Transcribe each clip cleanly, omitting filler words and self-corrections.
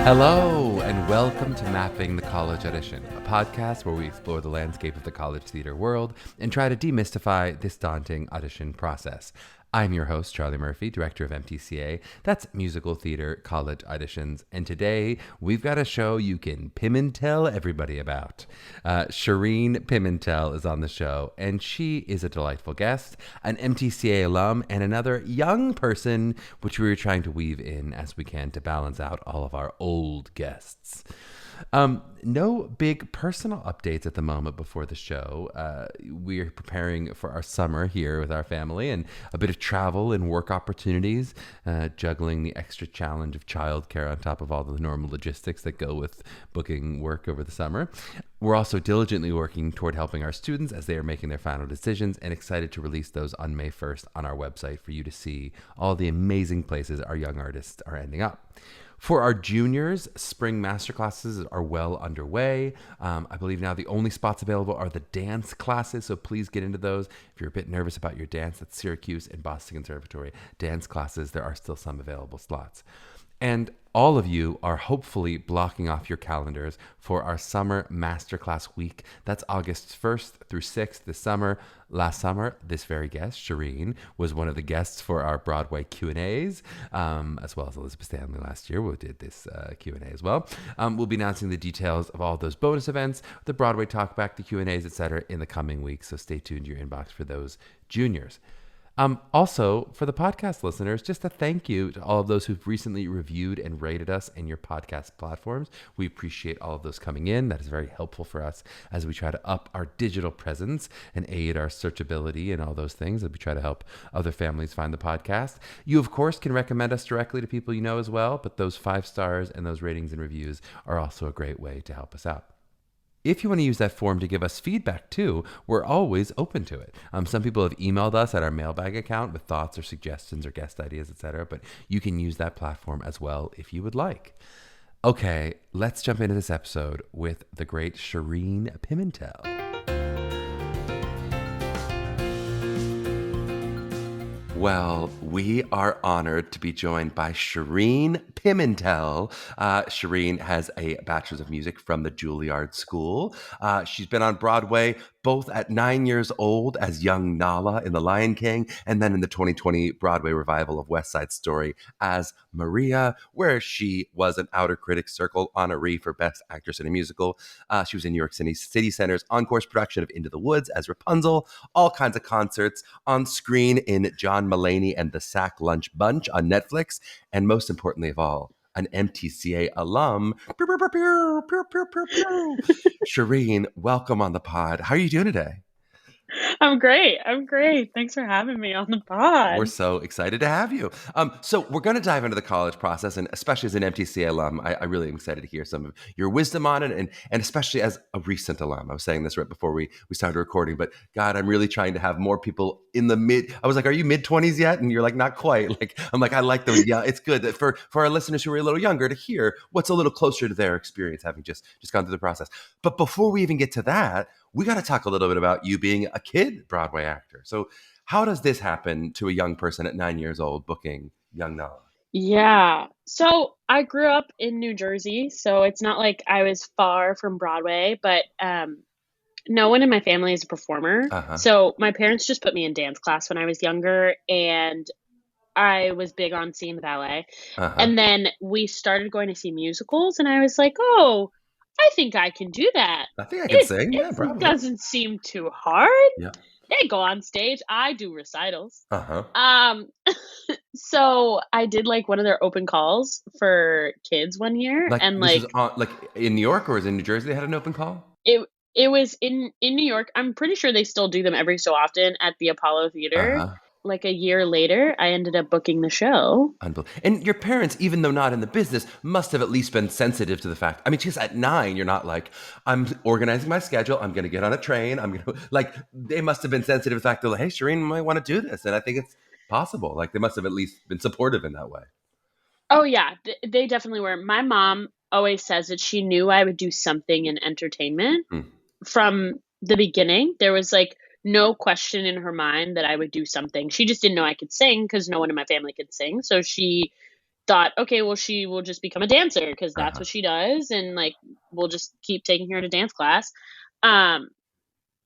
Hello, and welcome to Mapping the College Audition, a podcast where we explore the landscape of the college theater world and try to demystify this daunting audition process. I'm your host, Charlie Murphy, director of MTCA. That's Musical Theater College Auditions. And today, we've got a show you can Pimentel everybody about. Shereen Pimentel is on the show, and she is a delightful guest, an MTCA alum, and another young person, which we were trying to weave in as we can to balance out all of our old guests. No big personal updates at the moment before the show. We're preparing for our summer here with our family and a bit of travel and work opportunities, juggling the extra challenge of childcare on top of all the normal logistics that go with booking work over the summer. We're also diligently working toward helping our students as they are making their final decisions, and excited to release those on May 1st on our website for you to see all the amazing places our young artists are ending up. For our juniors, spring masterclasses are well underway. I believe now the only spots available are the dance classes, so please get into those. If you're a bit nervous about your dance, that's Syracuse and Boston Conservatory dance classes. There are still some available slots. And all of you are hopefully blocking off your calendars for our summer masterclass week. That's August 1st through 6th this summer. Last summer, this very guest, Shereen, was one of the guests for our Broadway Q&As, as well as Elizabeth Stanley last year. We did this Q&A as well. We'll be announcing the details of all those bonus events, the Broadway Talkback, the Q&As, etc. in the coming weeks, so stay tuned to your inbox for those juniors. Also, for the podcast listeners, just a thank you to all of those who've recently reviewed and rated us in your podcast platforms. We appreciate all of those coming in. That is very helpful for us as we try to up our digital presence and aid our searchability and all those things as we try to help other families find the podcast. You, of course, can recommend us directly to people you know as well, but those 5 stars and those ratings and reviews are also a great way to help us out. If you want to use that form to give us feedback too, we're always open to it. Some people have emailed us at our mailbag account with thoughts or suggestions or guest ideas, etc. But you can use that platform as well if you would like. Okay, let's jump into this episode with the great Shereen Pimentel. Well, we are honored to be joined by Shereen Pimentel. Shereen has a Bachelor's of Music from the Juilliard School. She's been on Broadway both at 9 years old as young Nala in The Lion King, and then in the 2020 Broadway revival of West Side Story as Maria, where she was an Outer Critics Circle honoree for Best Actress in a Musical. She was in New York City Center's Encore's production of Into the Woods as Rapunzel, all kinds of concerts on screen in John Mulaney and the Sack Lunch Bunch on Netflix, and most importantly of all, an MTCA alum. Shereen, welcome on the pod. How are you doing today? I'm great. Thanks for having me on the pod. We're so excited to have you. So we're going to dive into the college process, and especially as an MTCA alum, I really am excited to hear some of your wisdom on it, and especially as a recent alum. I was saying this right before we started recording, but God, I'm really trying to have more people in the mid. I was like, "Are you mid-20s yet?" And you're like, "Not quite." Like I'm like, I like those. Yeah, it's good that for our listeners who are a little younger to hear what's a little closer to their experience, having just gone through the process. But before we even get to that, we got to talk a little bit about you being a kid Broadway actor. So how does this happen to a young person at 9 years old booking young Nala? Yeah. So I grew up in New Jersey, so it's not like I was far from Broadway, but no one in my family is a performer. Uh-huh. So my parents just put me in dance class when I was younger, and I was big on seeing the ballet. Uh-huh. And then we started going to see musicals, and I was like, oh, I think I can do that. I think I can sing. Yeah, probably. It doesn't seem too hard. Yeah. They go on stage. I do recitals. Uh-huh. So I did like one of their open calls for kids one year, and this is like in New York, or is it in New Jersey? They had an open call. It was in New York. I'm pretty sure they still do them every so often at the Apollo Theater. Uh-huh. Like a year later, I ended up booking the show. And your parents, even though not in the business, must have at least been sensitive to the fact. I mean, just at 9, you're not like, I'm organizing my schedule. I'm going to get on a train. I'm going to like, they must have been sensitive to the fact that, like, hey, Shereen might want to do this. And I think it's possible. Like, they must have at least been supportive in that way. Oh, yeah, they definitely were. My mom always says that she knew I would do something in entertainment from the beginning. There was like no question in her mind that I would do something. She just didn't know I could sing because no one in my family could sing. So she thought, okay, well, she will just become a dancer because that's Uh-huh. what she does. And like, we'll just keep taking her to dance class. Um,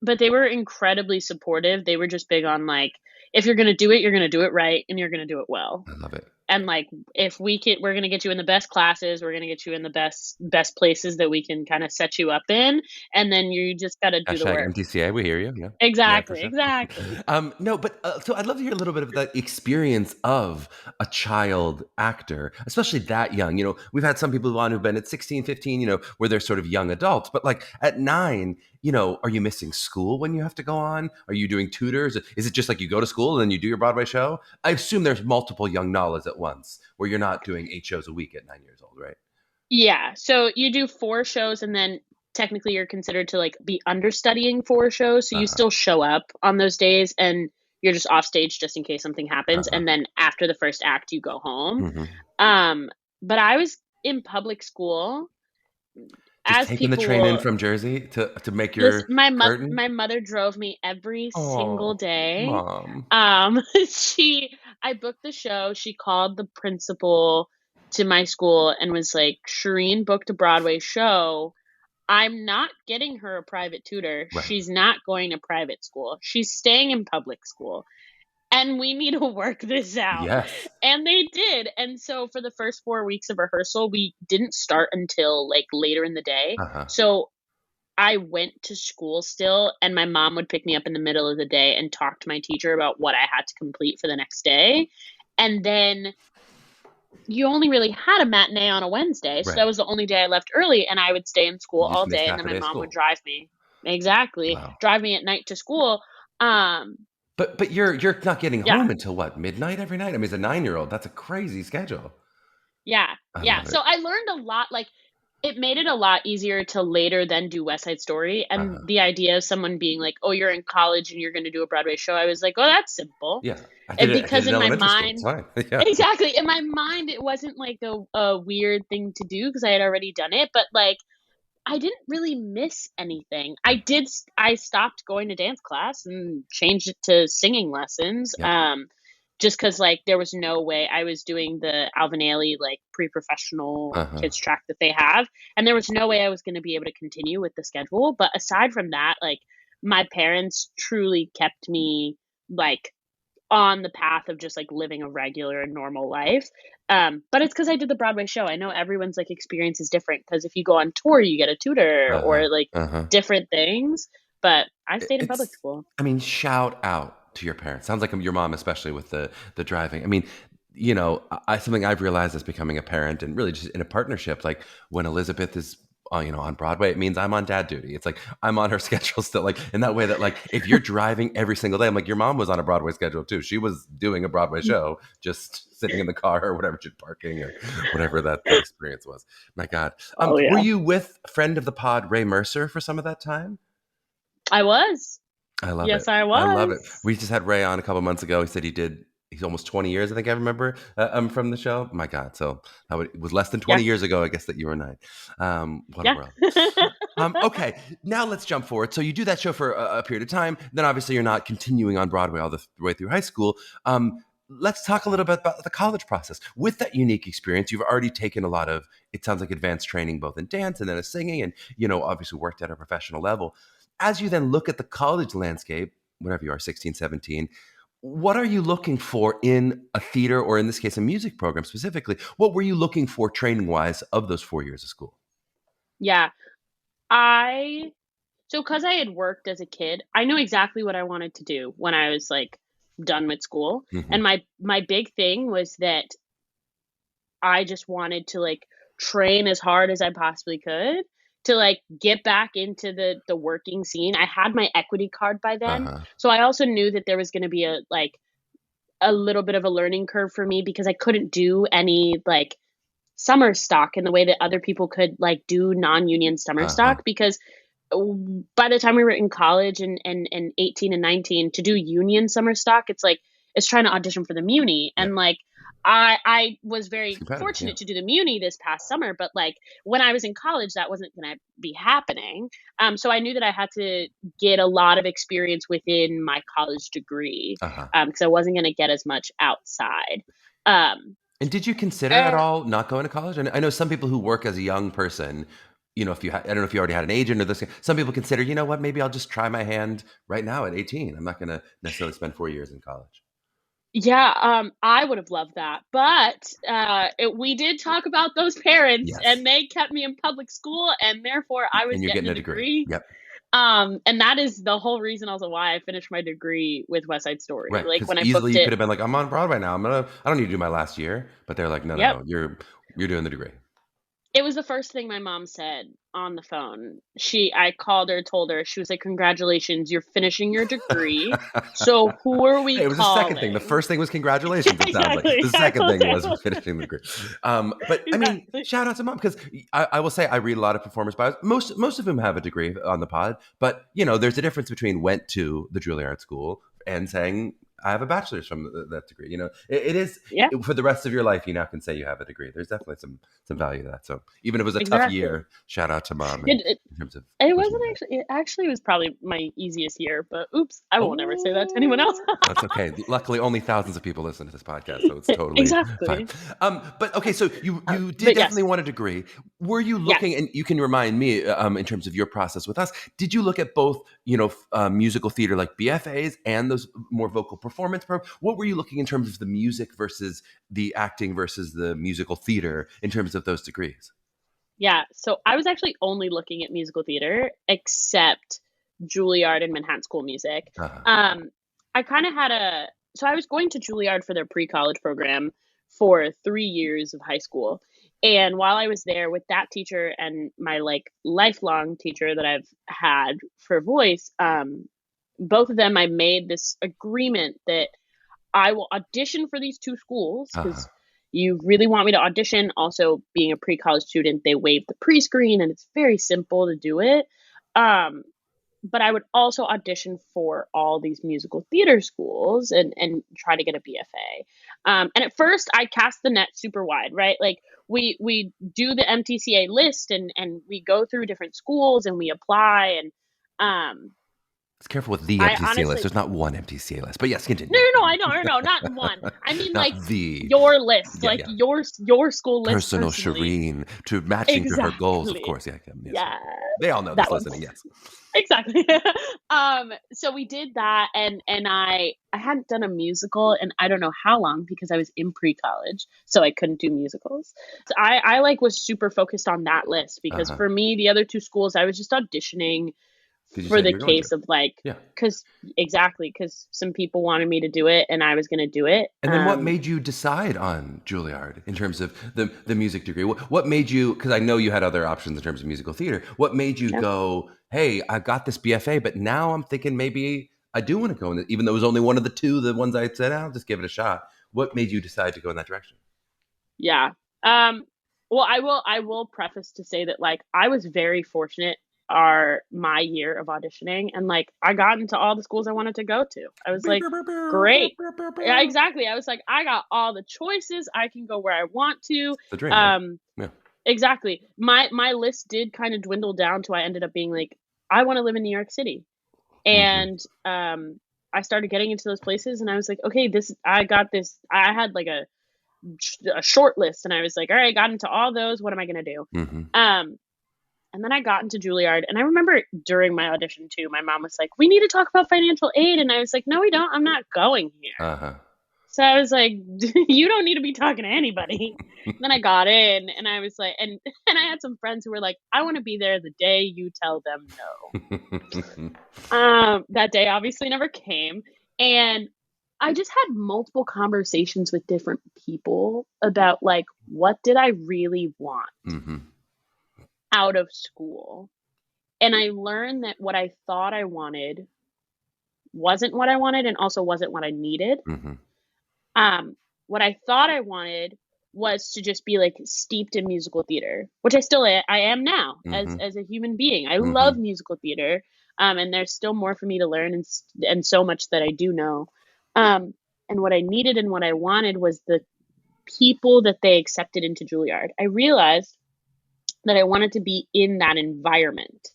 but they were incredibly supportive. They were just big on like, if you're going to do it, you're going to do it right and you're going to do it well. I love it. And like, if we're going to get you in the best classes, we're going to get you in the best places that we can kind of set you up in. And then you just got to do the Hashtag work. MTCA, we hear you. Yeah. Yeah, for Exactly. sure. Exactly. No, but so I'd love to hear a little bit of that experience of a child actor, especially that young. We've had some people on who've been at 16, 15, where they're sort of young adults, but like at 9, are you missing school when you have to go on? Are you doing tutors? Is it just like you go to school and then you do your Broadway show? I assume there's multiple young Nalas at once where you're not doing 8 shows a week at 9 years old, right? Yeah. So you do 4 shows and then technically you're considered to like be understudying 4 shows. So you Uh-huh. still show up on those days and you're just off stage just in case something happens. Uh-huh. And then after the first act, you go home. Hmm. Um, but I was in public school Just as taking the train in people. from Jersey to make Listen, your curtain. my mother drove me every single Oh, day. mom. She I booked the show. She called the principal to my school and was like, "Shereen booked a Broadway show. I'm not getting her a private tutor. Right. She's not going to private school. She's staying in public school. And we need to work this out." Yes. And they did. And so for the first 4 weeks of rehearsal, we didn't start until like later in the day. Uh-huh. So I went to school still, and my mom would pick me up in the middle of the day and talk to my teacher about what I had to complete for the next day. And then you only really had a matinee on a Wednesday. So Right. that was the only day I left early, and I would stay in school You just all missed day. And half then a my day of mom would school. drive me. Exactly. Wow. Drive me at night to school. But you're not getting Yeah. home until what, midnight every night? I mean, as a 9-year-old, that's a crazy schedule. Yeah. I Yeah. love So it. I learned a lot. Like, it made it a lot easier to later then do West Side Story. And Uh-huh. the idea of someone being like, oh, you're in college and you're going to do a Broadway show, I was like, oh, that's simple. Yeah. I And did it because in in my elementary school. It's mind, fine. Yeah. exactly, in my mind, it wasn't like a weird thing to do because I had already done it. But like, I didn't really miss anything. I stopped going to dance class and changed it to singing lessons. Yep. Just because like there was no way I was doing the Alvin Ailey like pre-professional Uh-huh. kids track that they have, and there was no way I was going to be able to continue with the schedule. But aside from that, like my parents truly kept me like on the path of just like living a regular and normal life. But it's because I did the Broadway show. I know everyone's like experience is different because if you go on tour, you get a tutor Uh-huh. or like Uh-huh. different things. But I stayed in public It's school. I mean, shout out to your parents. Sounds like your mom, especially with the driving. I mean, something I've realized as becoming a parent and really just in a partnership, like when Elizabeth is on Broadway, it means I'm on dad duty. It's like I'm on her schedule still, like in that way that like if you're driving every single day, I'm like your mom was on a Broadway schedule too. She was doing a Broadway show, just sitting in the car or whatever, just parking or whatever that experience was. My God, Oh were yeah, you with friend of the pod Ray Mercer for some of that time? I was. I love it. Yes, I I love it. was. We just had Ray on a couple months ago. He said he's almost 20 years, I think I remember, from the show. My God. So it was less than Yeah, 20 years ago, I guess, that you were 9. What a yeah. world. Okay, now let's jump forward. So you do that show for a period of time. Then obviously you're not continuing on Broadway all the way through high school. Let's talk a little bit about the college process. With that unique experience, you've already taken a lot of, it sounds like advanced training, both in dance and then as singing and, obviously worked at a professional level. As you then look at the college landscape, whatever you are, 16, 17, what are you looking for in a theater or in this case, a music program specifically? What were you looking for training wise of those 4 years of school? Yeah. I So because I had worked as a kid, I knew exactly what I wanted to do when I was like done with school. Hmm. And my big thing was that I just wanted to like train as hard as I possibly could to like get back into the working scene. I had my equity card by then. Uh-huh. So I also knew that there was going to be a little bit of a learning curve for me because I couldn't do any like summer stock in the way that other people could like do non-union summer Uh-huh. stock because by the time we were in college and 18 and 19 to do union summer stock, it's like it's trying to audition for the Muni. Yeah. And like I was It's very incredible. Yeah. fortunate to do the Muni this past summer, but like when I was in college, that wasn't going to be happening. So I knew that I had to get a lot of experience within my college degree, Uh-huh. because I wasn't going to get as much outside. Um, And did you consider at and all not going to college? I know some people who work as a young person, if I don't know if you already had an agent or this, some people consider, you know what, maybe I'll just try my hand right now at 18. I'm not going to necessarily spend 4 years in college. Yeah, I would have loved that, but we did talk about those parents, Yes. and they kept me in public school, and therefore I was And you're getting getting a a degree. degree. Yep. And that is the whole reason also why I finished my degree with West Side Story. Right. Like Because when I easily booked you it, could have been like, I'm on Broadway now. I don't need to do my last year. But they're like, no, yep, you're doing the degree. it was the first thing my mom said on the phone. I called her, told her, she was like, "Congratulations, you're finishing your degree. So who are we Hey, it was the second thing. The calling?" first thing was Yeah, congratulations, it sounds like. exactly. The second thing was finishing the degree. But I mean, Exactly. shout out to mom, because I will say I read a lot of performance bios. Most of them have a degree on the pod, but there's a difference between went to the Juilliard School and saying I have a bachelor's from that degree. It is Yeah, for the rest of your life. You now can say you have a degree. There's definitely some value to that. So even if it was a tough exactly. year, shout out to mom It, it, in terms of it pushing wasn't it. actually, it actually was probably my easiest year, but oops, I won't ever say that to anyone else. Oh, that's okay. Luckily, only thousands of people listen to this podcast, so it's totally fine. Exactly. But okay, so you did But yes, definitely want a degree. Were you looking, yes. and you can remind me in terms of your process with us, did you look at both, musical theater like BFAs and those more vocal performance programs? What were you looking in terms of the music versus the acting versus the musical theater in terms of those degrees? Yeah, so I was actually only looking at musical theater, except Juilliard and Manhattan School of Music. Uh-huh. I kind of had so I was going to Juilliard for their pre-college program for 3 years of high school. And while I was there with that teacher and my like lifelong teacher that I've had for voice, both of them, I made this agreement that I will audition for these two schools Uh-huh. because you really want me to audition. Also, being a pre-college student, they waive the pre-screen and it's very simple to do it. Um, but I would also audition for all these musical theater schools and try to get a BFA. And at first, I cast the net super wide, right? Like we do the MTCA list and we go through different schools and we apply and Just careful with the I MTCA list. honestly There's not one MTCA list, but yes, continue. no, I know, no, not one. I mean like Not the your list, yeah, like yeah. your school list Personal personally. Shereen to matching to her goals, of Exactly. course. Yeah, yeah, yes. Yeah, They all know that this one. listening. Yes. Exactly. So we did that and I hadn't done a musical in I don't know how long because I was in pre-college, so I couldn't do musicals. So I like was super focused on that list because Uh-huh. for me the other two schools I was just auditioning Because you for said the you're going to. case of like Yeah. because some people wanted me to do it and I was going to do it. And then what made you decide on Juilliard in terms of the music degree? What made you, because I know you had other options in terms of musical theater, what made you Yeah. go, hey, I got this BFA, but now I'm thinking maybe I do want to go in it, even though it was only one of the ones I said, I'll just give it a shot. What made you decide to go in that direction? Yeah. Well, I will preface to say that like I was very fortunate my year of auditioning and like I got into all the schools I wanted to go to. I was like, great. Yeah, exactly. I was like, I got all the choices. I can go where I want to. The dream, right? Um, Yeah. exactly. My list did kind of dwindle down to I ended up being like, I want to live in New York City. Mm-hmm. And I started getting into those places and I was like, okay, I got this. I had like a short list and I was like, all right, I got into all those. What am I going to do? Mm-hmm. And then I got into Juilliard and I remember during my audition too, my mom was like, we need to talk about financial aid. And I was like, no, we don't. I'm not going here. Uh-huh. So I was like, you don't need to be talking to anybody. And then I got in and I was like, and I had some friends who were like, I want to be there the day you tell them no. That day obviously never came. And I just had multiple conversations with different people about like, what did I really want Mm-hmm. out of school? And I learned that what I thought I wanted wasn't what I wanted and also wasn't what I needed. Mm-hmm. What I thought I wanted was to just be like steeped in musical theater, which I am now Mm-hmm. as a human being. I Mm-hmm. love musical theater. And there's still more for me to learn and so much that I do know. And what I needed and what I wanted was the people that they accepted into Juilliard, I realized that I wanted to be in that environment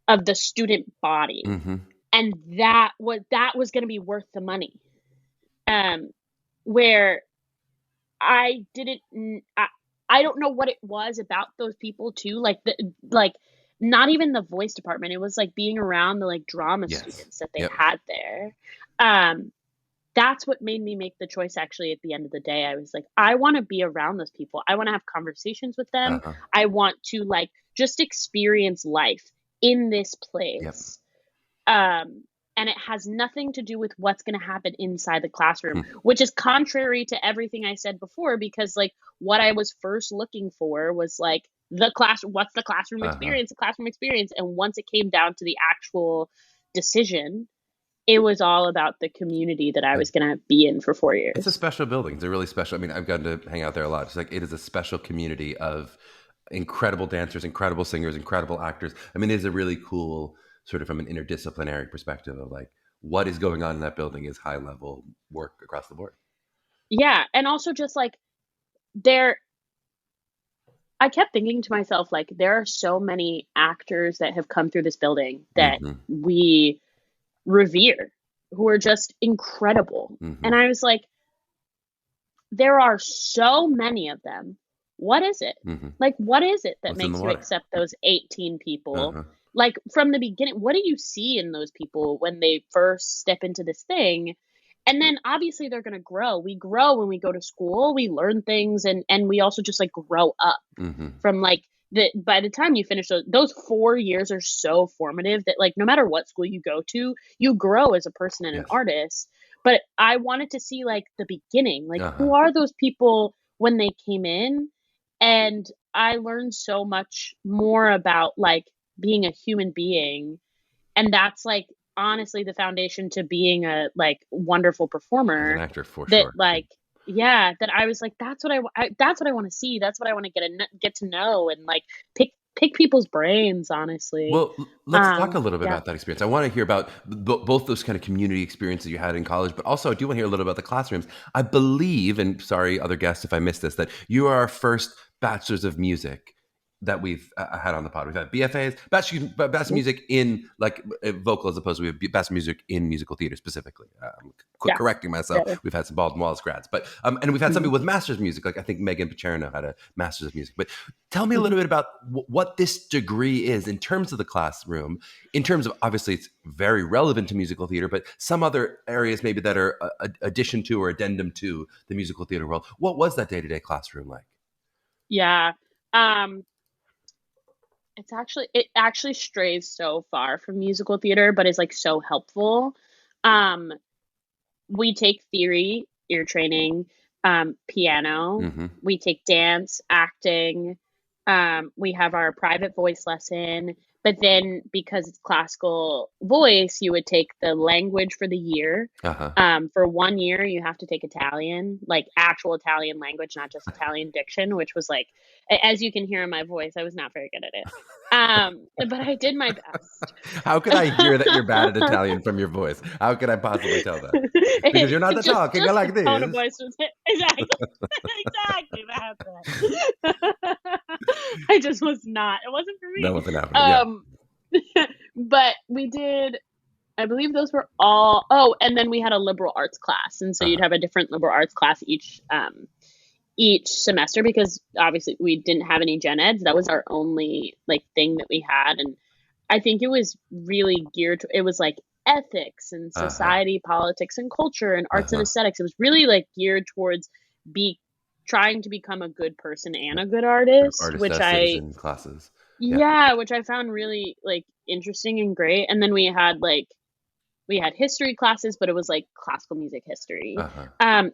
of the student body. Mm-hmm. And that was going to be worth the money. Where I didn't, I don't know what it was about those people too. Like not even the voice department. It was like being around the like drama Yes. students that they Yep. had there. That's what made me make the choice. Actually, at the end of the day, I was like, I want to be around those people. I want to have conversations with them. Uh-huh. I want to like just experience life in this place. Yep. And it has nothing to do with what's going to happen inside the classroom, which is contrary to everything I said before, because like what I was first looking for was like what's the classroom experience, the classroom experience. And once it came down to the actual decision, it was all about the community that I was going to be in for 4 years. It's a special building. It's a really special, I mean, I've gotten to hang out there a lot. It's like, it is a special community of incredible dancers, incredible singers, incredible actors. I mean, it is a really cool sort of from an interdisciplinary perspective of like what is going on in that building is high level work across the board. Yeah. And also just like I kept thinking to myself, like, there are so many actors that have come through this building that we revere who are just incredible. And I was like, there are so many of them. What is it? Like, what is it that makes you accept those 18 people? Like from the beginning, what do you see in those people when they first step into this thing? And then obviously they're going to grow. We grow when we go to school, we learn things, and we also just like grow up from like by the time you finish those 4 years are so formative that like no matter what school you go to, you grow as a person and an artist. But I wanted to see like the beginning, like who are those people when they came in? And I learned so much more about like being a human being, and that's like honestly the foundation to being a like wonderful performer, an actor for that sure. Like that I was like, that's what I want to see, that's what I want to get to know, and like pick people's brains, honestly. Well, let's talk a little bit about that experience. I want to hear about both those kind of community experiences you had in college, but also I do want to hear a little about the classrooms. I believe, and sorry other guests if I missed this, that you are our first bachelors of music that we've had on the pod. We've had BFAs, bachelor of music in like vocal, as opposed to we have bachelor of music in musical theater specifically. Correcting myself. Yeah. We've had some Baldwin Wallace grads, but and we've had somebody with masters of music. Like I think Meghan Pacherno had a master's of music. But tell me a little bit about what this degree is in terms of the classroom. In terms of obviously it's very relevant to musical theater, but some other areas maybe that are addition to or addendum to the musical theater world. What was that day-to-day classroom like? Yeah. It actually strays so far from musical theater, but is like so helpful. We take theory, ear training, piano. We take dance, acting. We have our private voice lesson. But then because it's classical voice, you would take the language for the year. For 1 year, you have to take Italian, like actual Italian language, not just Italian diction, which was like, as you can hear in my voice, I was not very good at it. But I did my best. How could I hear that you're bad at Italian from your voice? How could I possibly tell that? Because you're not talking like this. Tone of voice was exactly that's it. I just was not. It wasn't for me. That wasn't happening. But we did. I believe those were all. Oh, and then we had a liberal arts class, and so you'd have a different liberal arts class each semester, because obviously we didn't have any gen eds. That was our only like thing that we had, and I think it was really geared to. It was like ethics and society, politics and culture and arts and aesthetics. It was really like geared towards trying to become a good person and a good artist, which classes. Yeah, which I found really like interesting and great. And then we had history classes, but it was like classical music history.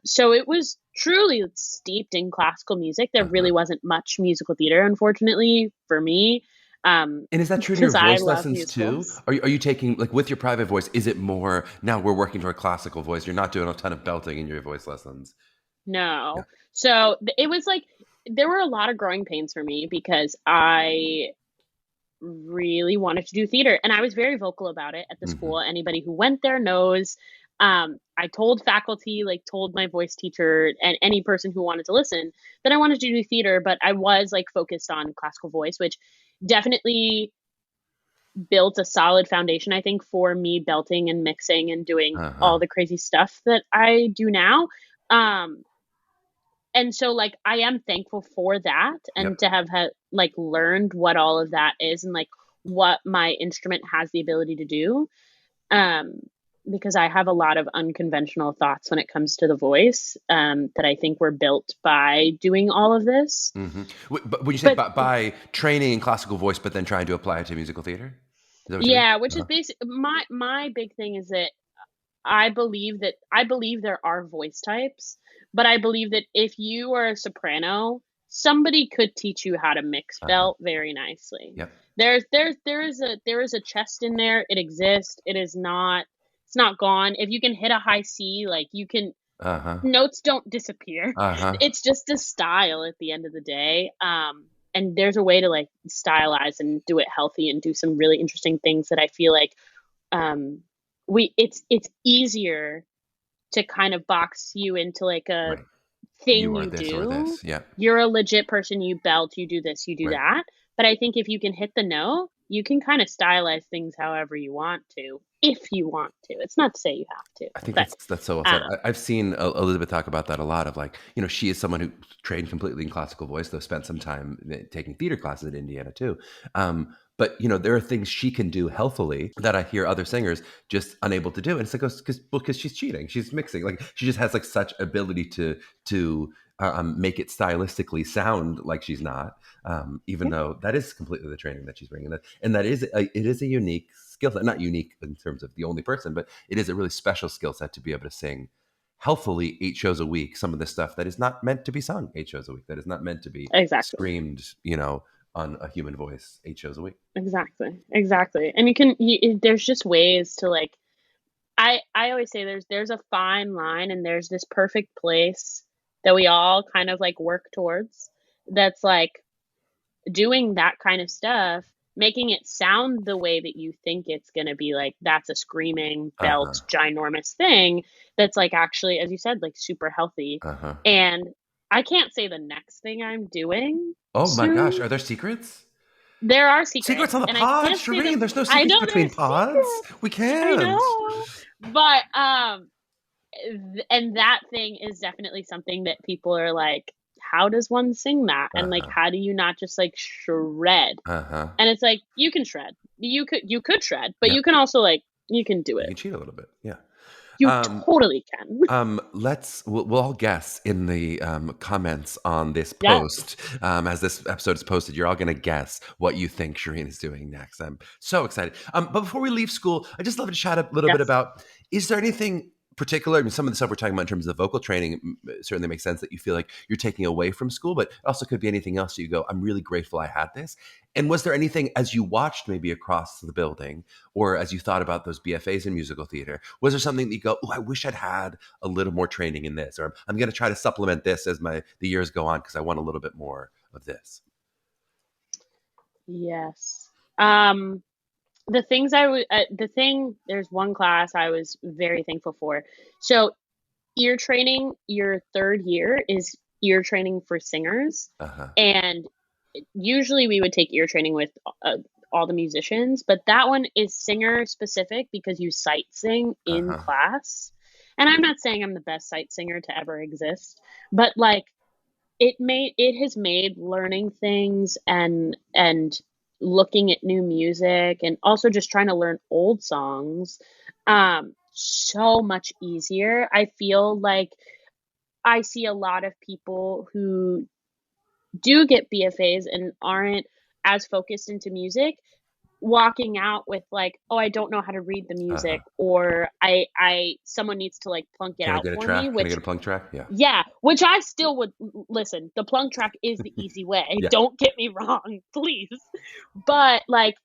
So it was truly steeped in classical music. There really wasn't much musical theater, unfortunately, for me. And is that true to your voice lessons too? Are you taking, like with your private voice, is it more, now we're working toward classical voice, you're not doing a ton of belting in your voice lessons? No. Yeah. So it was like, there were a lot of growing pains for me because I really wanted to do theater, and I was very vocal about it at the school. Anybody who went there knows I told faculty, like told my voice teacher and any person who wanted to listen that I wanted to do theater, but I was like focused on classical voice, which definitely built a solid foundation, I think, for me belting and mixing and doing all the crazy stuff that I do now. Um, and so like I am thankful for that and Yep. to have like learned what all of that is and like what my instrument has the ability to do. Um, because I have a lot of unconventional thoughts when it comes to the voice, that I think were built by doing all of this. But when you say But by training in classical voice, but then trying to apply it to musical theater, is that what you mean? yeah, which is basic. My big thing is that I believe there are voice types, but I believe that if you are a soprano, somebody could teach you how to mix belt very nicely. Yep. There is a chest in there. It exists. It's not gone. If you can hit a high C, like you can, notes don't disappear. It's just a style at the end of the day. And there's a way to like stylize and do it healthy and do some really interesting things that I feel like, it's easier to kind of box you into like a thing You are you this or do. this. Yeah. You're a legit person, you belt, you do this, you do Right. that. But I think if you can hit the note, you can kind of stylize things however you want to, if you want to. It's not to say you have to. I think but, that's so well said. I've seen Elizabeth talk about that a lot of like, she is someone who trained completely in classical voice, though spent some time taking theater classes at Indiana too. But there are things she can do healthily that I hear other singers just unable to do, and it's like because she's cheating, she's mixing, like she just has like such ability to make it stylistically sound like she's not, even though that is completely the training that she's bringing. And that is it is a unique skill set, not unique in terms of the only person, but it is a really special skill set to be able to sing healthfully 8 shows a week. Some of the stuff that is not meant to be sung 8 shows a week, that is not meant to be exactly. screamed, on a human voice 8 shows a week. Exactly. And there's just ways to like, I always say there's a fine line and there's this perfect place that we all kind of like work towards. That's like doing that kind of stuff, making it sound the way that you think it's going to be, like that's a screaming belt ginormous thing that's like actually, as you said, like super healthy. And I can't say the next thing I'm doing. Oh my gosh, are there secrets? There are secrets. Secrets on the and pod, I can't Shereen. There's no secrets between pods. We can't. I know. But and that thing is definitely something that people are like, how does one sing that? And like, how do you not just like shred? And it's like, you can shred. You could shred, but you can also like, you can do it. You can cheat a little bit. Yeah. You totally can. We'll all guess in the comments on this post. As this episode is posted, you're all going to guess what you think Shereen is doing next. I'm so excited. But before we leave school, I just love to chat a little bit about, is there anything particular? I mean, some of the stuff we're talking about in terms of vocal training certainly makes sense that you feel like you're taking away from school, but it also could be anything else that you go, I'm really grateful I had this. And was there anything as you watched maybe across the building or as you thought about those BFAs in musical theater, was there something that you go, oh, I wish I'd had a little more training in this, or I'm going to try to supplement this as the years go on because I want a little bit more of this? Yes. There's one class I was very thankful for. So ear training, your third year is ear training for singers. And usually we would take ear training with all the musicians, but that one is singer specific because you sight sing in class. And I'm not saying I'm the best sight singer to ever exist, but like it has made learning things and looking at new music and also just trying to learn old songs so much easier. I feel like I see a lot of people who do get BFAs and aren't as focused into music walking out with like, oh, I don't know how to read the music, or someone needs to like plunk it out for me. Can I get a plunk track? Yeah, which I still would listen. The plunk track is the easy way. Don't get me wrong, please. But like,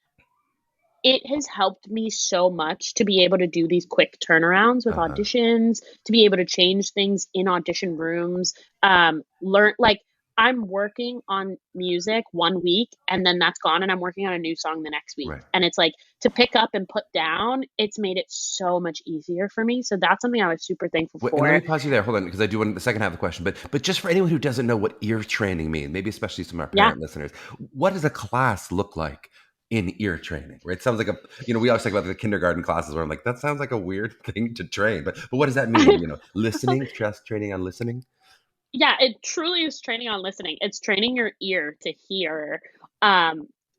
it has helped me so much to be able to do these quick turnarounds with auditions, to be able to change things in audition rooms, learn like I'm working on music 1 week and then that's gone and I'm working on a new song the next week. Right. And it's like to pick up and put down, it's made it so much easier for me. So that's something I was super thankful And let for. me pause you there. Hold on, because I do want the second half of the question. But just for anyone who doesn't know what ear training means, maybe especially some of our parent listeners, what does a class look like in ear training? Right? It sounds like we always talk about the kindergarten classes where I'm like, that sounds like a weird thing to train. But what does that mean? Listening, just training on listening. Yeah, it truly is training on listening. It's training your ear to hear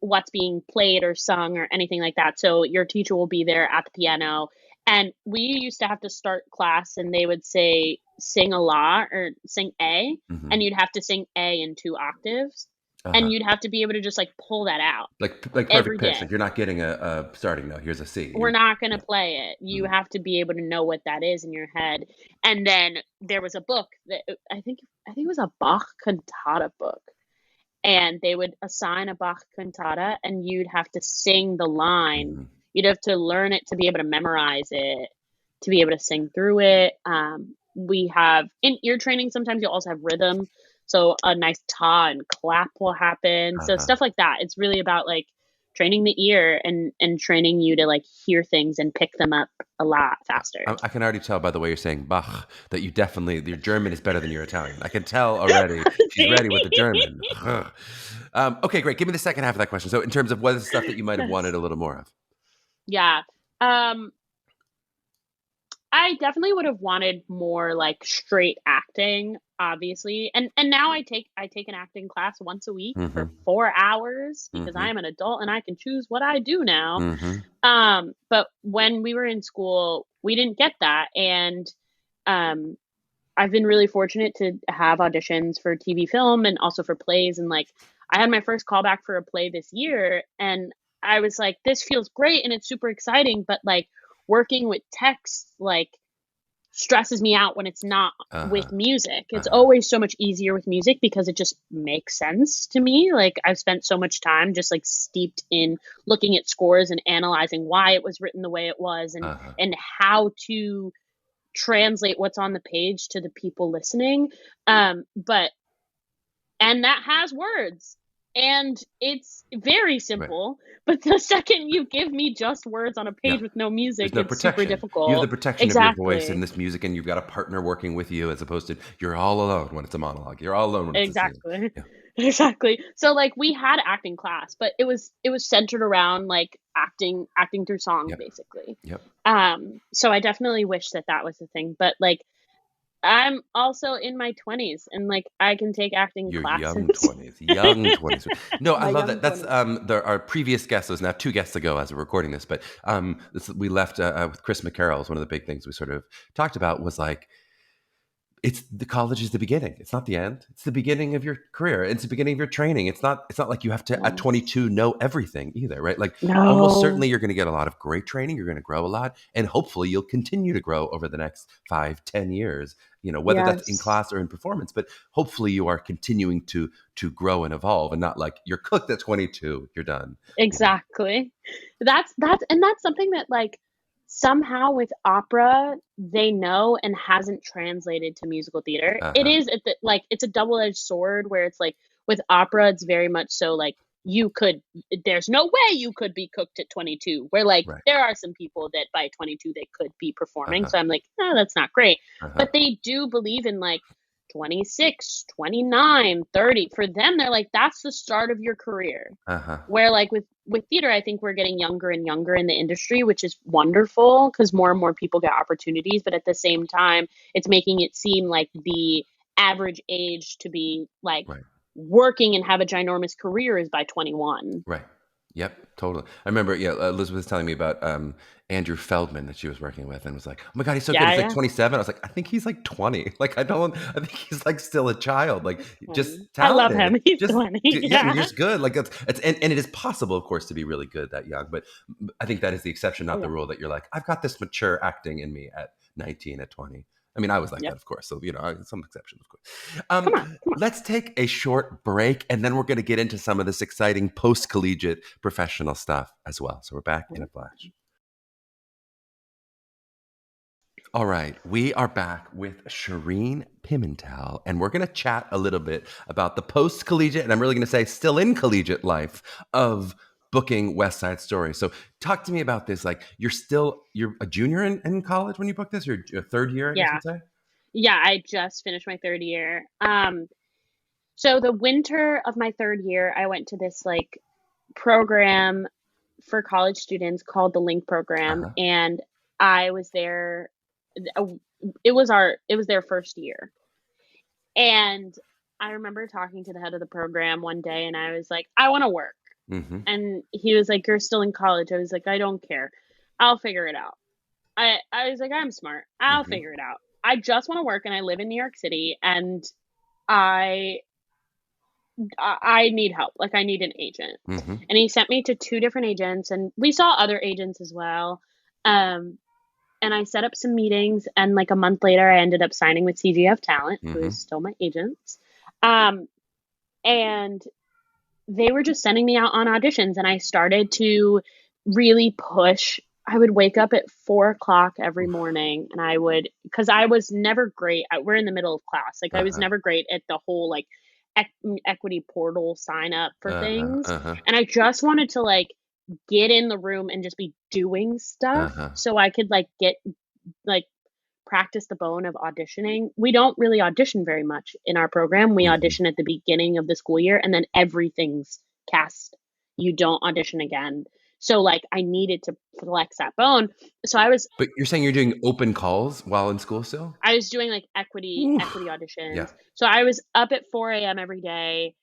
what's being played or sung or anything like that. So your teacher will be there at the piano. And we used to have to start class and they would say, sing a la or sing A. Mm-hmm. And you'd have to sing A in 2 octaves. Uh-huh. And you'd have to be able to just like pull that out. Like perfect pitch. Like you're not getting a starting note. Here's a C. We're not going to play it. You have to be able to know what that is in your head. And then there was a book that I think it was a Bach cantata book. And they would assign a Bach cantata and you'd have to sing the line. Mm-hmm. You'd have to learn it to be able to memorize it, to be able to sing through it. We have in ear training, sometimes you'll also have rhythm. So a nice ta and clap will happen. So stuff like that. It's really about like training the ear and training you to like hear things and pick them up a lot faster. I can already tell by the way you're saying Bach that your German is better than your Italian. I can tell already. She's ready with the German. Okay, great. Give me the second half of that question. So in terms of what is the stuff that you might have wanted a little more of? Yeah. I definitely would have wanted more like straight acting, obviously. And now I take an acting class once a week for 4 hours because I am an adult and I can choose what I do now. But when we were in school, we didn't get that. And I've been really fortunate to have auditions for TV, film, and also for plays. And like I had my first callback for a play this year and I was like, this feels great and it's super exciting, but like working with text like stresses me out when it's not with music. It's always so much easier with music because it just makes sense to me. Like I've spent so much time just like steeped in looking at scores and analyzing why it was written the way it was and how to translate what's on the page to the people listening. And that has words. And it's very simple, but the second you give me just words on a page with no music, it's super difficult. You have the protection of your voice in this music, and you've got a partner working with you as opposed to you're all alone when it's a monologue. You're all alone when it's a scene. Exactly. So like we had acting class, but it was centered around like acting through song, basically. So I definitely wish that was the thing, but like I'm also in my 20s and like I can take acting classes. Young 20s. No, I love that. That's our previous guest was now 2 guests ago as we're recording this, but we left with Chris McCarroll's. One of the big things we sort of talked about was like, it's the college is the beginning. It's not the end. It's the beginning of your career. It's the beginning of your training. It's not like you have to at 22 know everything either, right? Like almost certainly you're going to get a lot of great training. You're going to grow a lot, and hopefully you'll continue to grow over the next 5-10 years. Whether that's in class or in performance, but hopefully you are continuing to grow and evolve, and not like you're cooked at 22, you're done. Exactly. That's something that like somehow with opera they know and hasn't translated to musical theater. It is it's a double-edged sword where it's like with opera it's very much so like there's no way you could be cooked at 22, where like there are some people that by 22 they could be performing. So I'm like, no, that's not great. But they do believe in like 26, 29, 30. For them, they're like, that's the start of your career. Where like with theater, I think we're getting younger and younger in the industry, which is wonderful because more and more people get opportunities. But at the same time, it's making it seem like the average age to be like working and have a ginormous career is by 21. Right. Yep, totally. I remember, Elizabeth was telling me about Andrew Feldman that she was working with, and was like, "Oh my God, he's so good. He's like 27." I was like, "I think he's like 20. Like, I think he's like still a child. Like, just talented. I love him. He's 20. Yeah, he's good. Like, and it is possible, of course, to be really good that young. But I think that is the exception, not the rule. That you're like, I've got this mature acting in me at 19, at 20. I mean, I was like that, of course. So, some exceptions, of course. Come on. Let's take a short break, and then we're going to get into some of this exciting post-collegiate professional stuff as well. So we're back in a flash. All right, we are back with Shereen Pimentel, and we're going to chat a little bit about the post-collegiate, and I'm really going to say still in collegiate life of booking West Side Story. So talk to me about this. Like you're a junior in college when you booked this, or your third year, I guess Yeah. you'd say? Yeah, I just finished my third year. So the winter of my third year, I went to this like program for college students called the Link program, Uh-huh. and I was there. uh, it was their first year, and I remember talking to the head of the program one day, and I was like, I want to work, Mm-hmm. and he was like, you're still in college. I was like, I don't care, I'll figure it out. I was like, I'm smart, I'll Mm-hmm. figure it out. I just want to work, and I live in New York City, and I I need help. Like I need an agent. Mm-hmm. And he sent me to two different agents, and we saw other agents as well. Um, and I set up some meetings, and like a month later I ended up signing with CGF Talent, who Mm-hmm. is still my agents. Um, and they were just sending me out on auditions, and I started to really push. I would wake up at 4 o'clock every morning, and I would, because I was never great. We're in the middle of class. Like I was Uh-huh. never great at the whole like equity portal sign up for Uh-huh. things. Uh-huh. And I just wanted to like get in the room and just be doing stuff Uh-huh. so I could like get like practice the bone of auditioning. We don't really audition very much in our program. We Mm-hmm. audition at the beginning of the school year, and then everything's cast. You don't audition again. So like I needed to flex that bone. So But you're saying you're doing open calls while in school still? I was doing like equity Oof. Yeah. auditions. So I was up at 4 a.m. every day,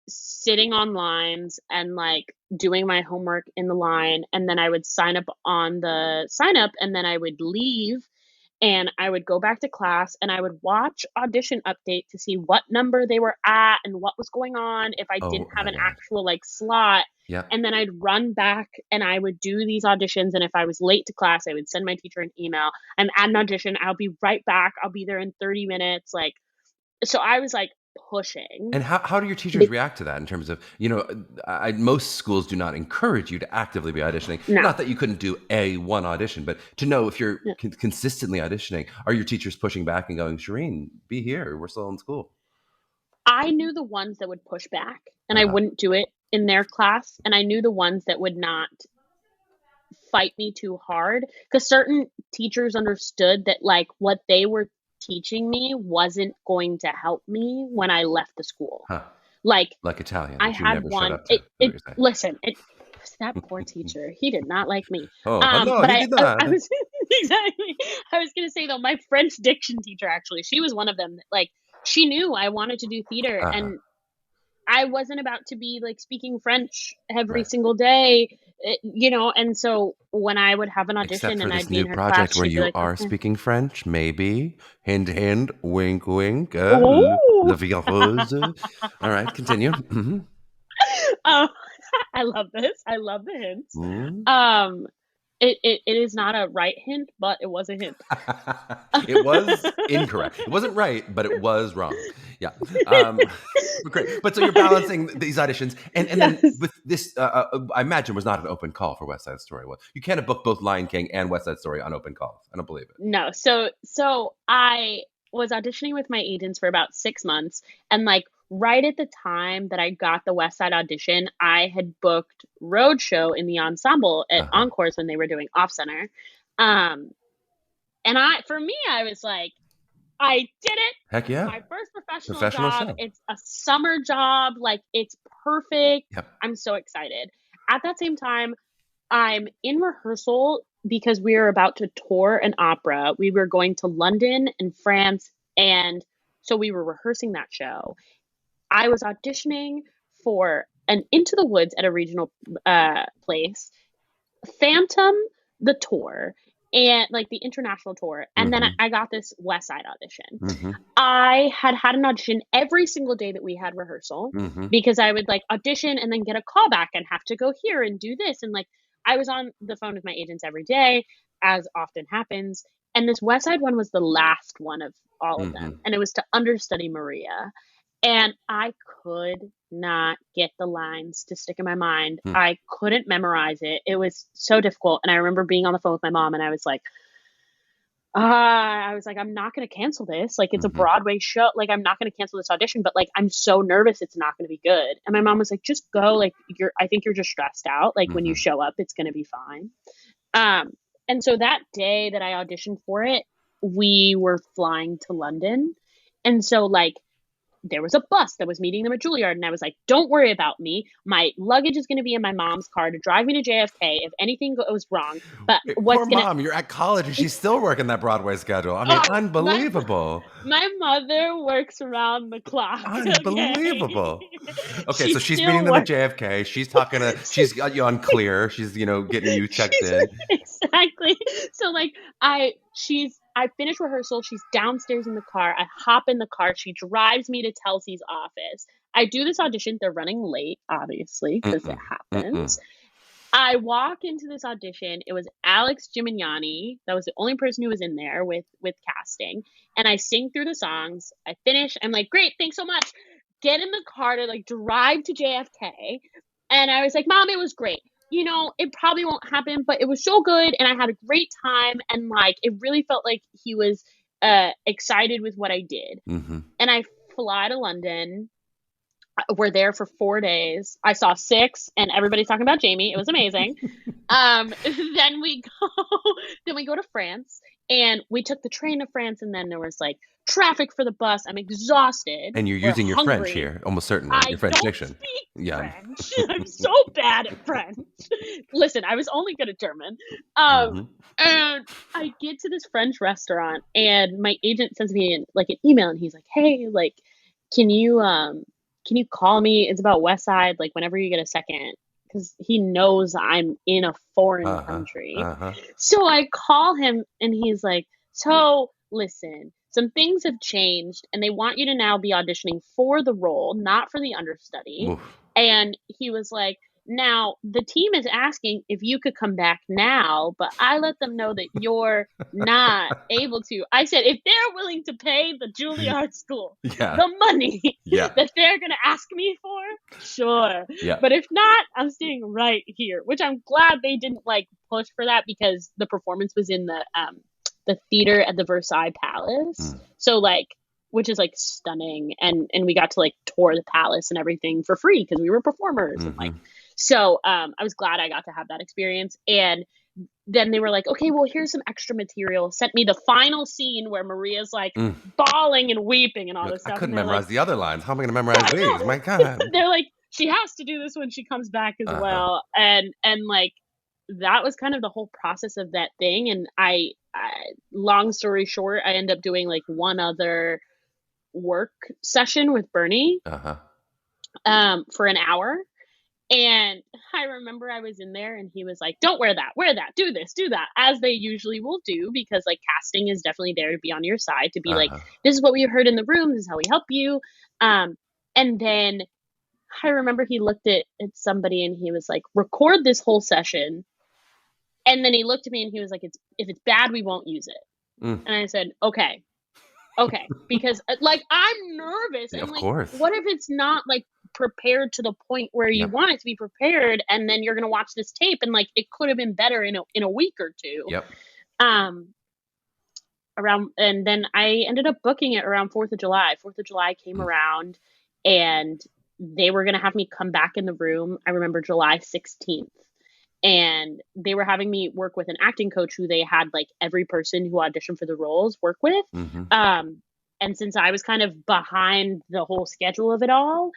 sitting on lines and like doing my homework in the line, and then I would sign up on the sign up, and then I would leave, and I would go back to class, and I would watch audition update to see what number they were at and what was going on if I didn't Oh have my an God. actual like slot. Yeah. And then I'd run back and I would do these auditions, and if I was late to class I would send my teacher an email, I'm at an audition, I'll be right back, I'll be there in 30 minutes, like. So I was like pushing. And how do your teachers react to that in terms of, most schools do not encourage you to actively be auditioning. No. Not that you couldn't do one audition, but to know if you're consistently auditioning, are your teachers pushing back and going, Shereen, be here. We're still in school. I knew the ones that would push back and I Uh-huh. wouldn't do it in their class, and I knew the ones that would not fight me too hard, because certain teachers understood that like what they were teaching me wasn't going to help me when I left the school. Huh. Like Like Italian, I that you had never shut one, up to, is what you're saying. listen, it that poor teacher, he did not like me. Oh, no, But he did not. I was exactly. I was gonna say though, my French diction teacher actually, she was one of them that like she knew I wanted to do theater, Uh-huh. and I wasn't about to be like speaking French every Right. single day, and so when I would have an Except audition for and this I'd be in new her class, project where she'd be you like, are okay. speaking French, maybe. Hint, hint, wink, wink. Oh, La vie en rose. All right, continue. Mm-hmm. oh, I love this. I love the hints. Mm. Um, it is not a right hint, but it was a hint. It was incorrect. It wasn't right, but it was wrong. Yeah. Great. But so you're balancing these auditions, and then Yes. with this, I imagine was not an open call for West Side Story. Well, you can't have booked both Lion King and West Side Story on open calls. I don't believe it. No. So I was auditioning with my agents for about 6 months, and like right at the time that I got the West Side audition, I had booked Roadshow in the ensemble at Uh-huh. Encores when they were doing Off Center. Um, and for me, I was like, I did it. Heck yeah. My first professional Professional job. show. It's a summer job. Like it's perfect. Yep. I'm so excited. At that same time, I'm in rehearsal because we were about to tour an opera. We were going to London and France, and so we were rehearsing that show. I was auditioning for an Into the Woods at a regional place, Phantom, the tour, and like the international tour. And then Mm-hmm. I got this West Side audition. Mm-hmm. I had an audition every single day that we had rehearsal, Mm-hmm. because I would like audition and then get a call back and have to go here and do this. And like I was on the phone with my agents every day, as often happens. And this West Side one was the last one of all of Mm-hmm. them. And it was to understudy Maria. And I could not get the lines to stick in my mind. Mm. I couldn't memorize it. It was so difficult. And I remember being on the phone with my mom, and I was like, I was like, I'm not going to cancel this. Like, it's a Mm-hmm. Broadway show. Like, I'm not going to cancel this audition, but like, I'm so nervous it's not going to be good. And my mom was like, just go. Like, I think you're just stressed out. Like, when you Mm-hmm. show up, it's going to be fine. And so that day that I auditioned for it, we were flying to London. And so, like, there was a bus that was meeting them at Juilliard, and I was like, don't worry about me. My luggage is going to be in my mom's car to drive me to JFK if anything goes wrong. But Poor mom, you're at college and she's still working that Broadway schedule. I mean, unbelievable. My mother works around the clock. Unbelievable. Okay, so she's still meeting them at works. JFK. She's got you on clear. She's, getting you checked in. Exactly. So like I finished rehearsal. She's downstairs in the car. I hop in the car. She drives me to Telsey's office. I do this audition. They're running late, obviously, because it happens. I walk into this audition. It was Alex Gimignani. That was the only person who was in there with casting. And I sing through the songs. I finish. I'm like, great, thanks so much. Get in the car to like drive to JFK. And I was like, Mom, it was great. It probably won't happen, but it was so good. And I had a great time. And like, it really felt like he was excited with what I did. Mm-hmm. And I fly to London. We're there for 4 days. I saw 6, and everybody's talking about Jamie. It was amazing. Then we go to France, and we took the train to France, and then there was like traffic for the bus. I'm exhausted. And you're using your French here, almost certainly. Your French diction. Speak French. I'm so bad at French. Listen, I was only good at German. And I get to this French restaurant, and my agent sends me an email, and he's like, "Hey, like, can you call me? It's about West Side, like whenever you get a second," because he knows I'm in a foreign country. So I call him, and he's like, "So listen, some things have changed, and they want you to now be auditioning for the role, not for the understudy." Oof. And he was like, "Now the team is asking if you could come back now, but I let them know that you're not able to." I said, if they're willing to pay the Juilliard School the money that they're going to ask me for, sure. Yeah. But if not, I'm staying right here, which I'm glad they didn't like push for that, because the performance was in the theater at the Versailles Palace. So like, which is like stunning. And we got to like tour the palace and everything for free because we were performers. And like, so I was glad I got to have that experience. And then they were like, okay, well, here's some extra material. Sent me the final scene where Maria's like bawling and weeping and all this stuff. I couldn't memorize the other lines. How am I going to memorize these? My God. They're like, she has to do this when she comes back as well. And like, that was kind of the whole process of that thing. And I long story short, I end up doing like one other work session with Bernie for an hour. And I remember I was in there and he was like, don't wear that, do this, do that, as they usually will do, because like casting is definitely there to be on your side, to be like, this is what we heard in the room, this is how we help you. And then I remember he looked at somebody and he was like, record this whole session. And then he looked at me and he was like, if it's bad, we won't use it. And I said, okay, because like I'm nervous. And of like, course. What if it's not like prepared to the point where you want it to be prepared, and then you're gonna watch this tape and like it could have been better in a week or two. And then I ended up booking it around 4th of July. 4th of July came around, and they were gonna have me come back in the room. I remember July 16th. And they were having me work with an acting coach who they had like every person who auditioned for the roles work with. And since I was kind of behind the whole schedule of it all,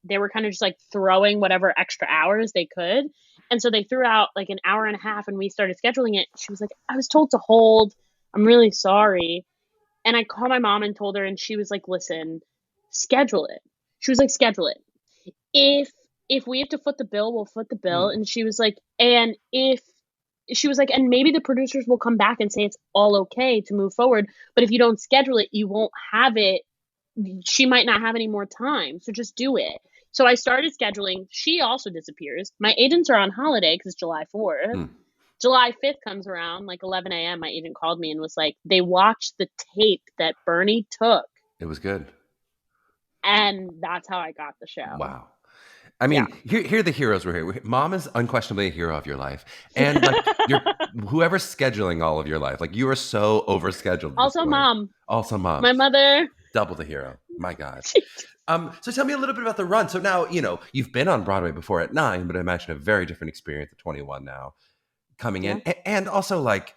they were kind of just like throwing whatever extra hours they could. And so they threw out like an hour and a half, and we started scheduling it. She was like, I was told to hold. I'm really sorry. And I called my mom and told her, and she was like, listen, schedule it. She was like, schedule it. If we have to foot the bill, we'll foot the bill. And she was like, and maybe the producers will come back and say it's all okay to move forward. But if you don't schedule it, you won't have it. She might not have any more time. So just do it. So I started scheduling. She also disappears. My agents are on holiday because it's July 4th. July 5th comes around, like 11 a.m. My agent called me and was like, they watched the tape that Bernie took. It was good. And that's how I got the show. Wow. I Yeah. mean, here are the heroes we're here. Mom is unquestionably a hero of your life. And like whoever's scheduling all of your life, like you are so overscheduled at this Also, point. mom. Also, mom. My mother. Double the hero. My God. So tell me a little bit about the run. So now, you've been on Broadway before at 9, but I imagine a very different experience at 21 now coming in. And also like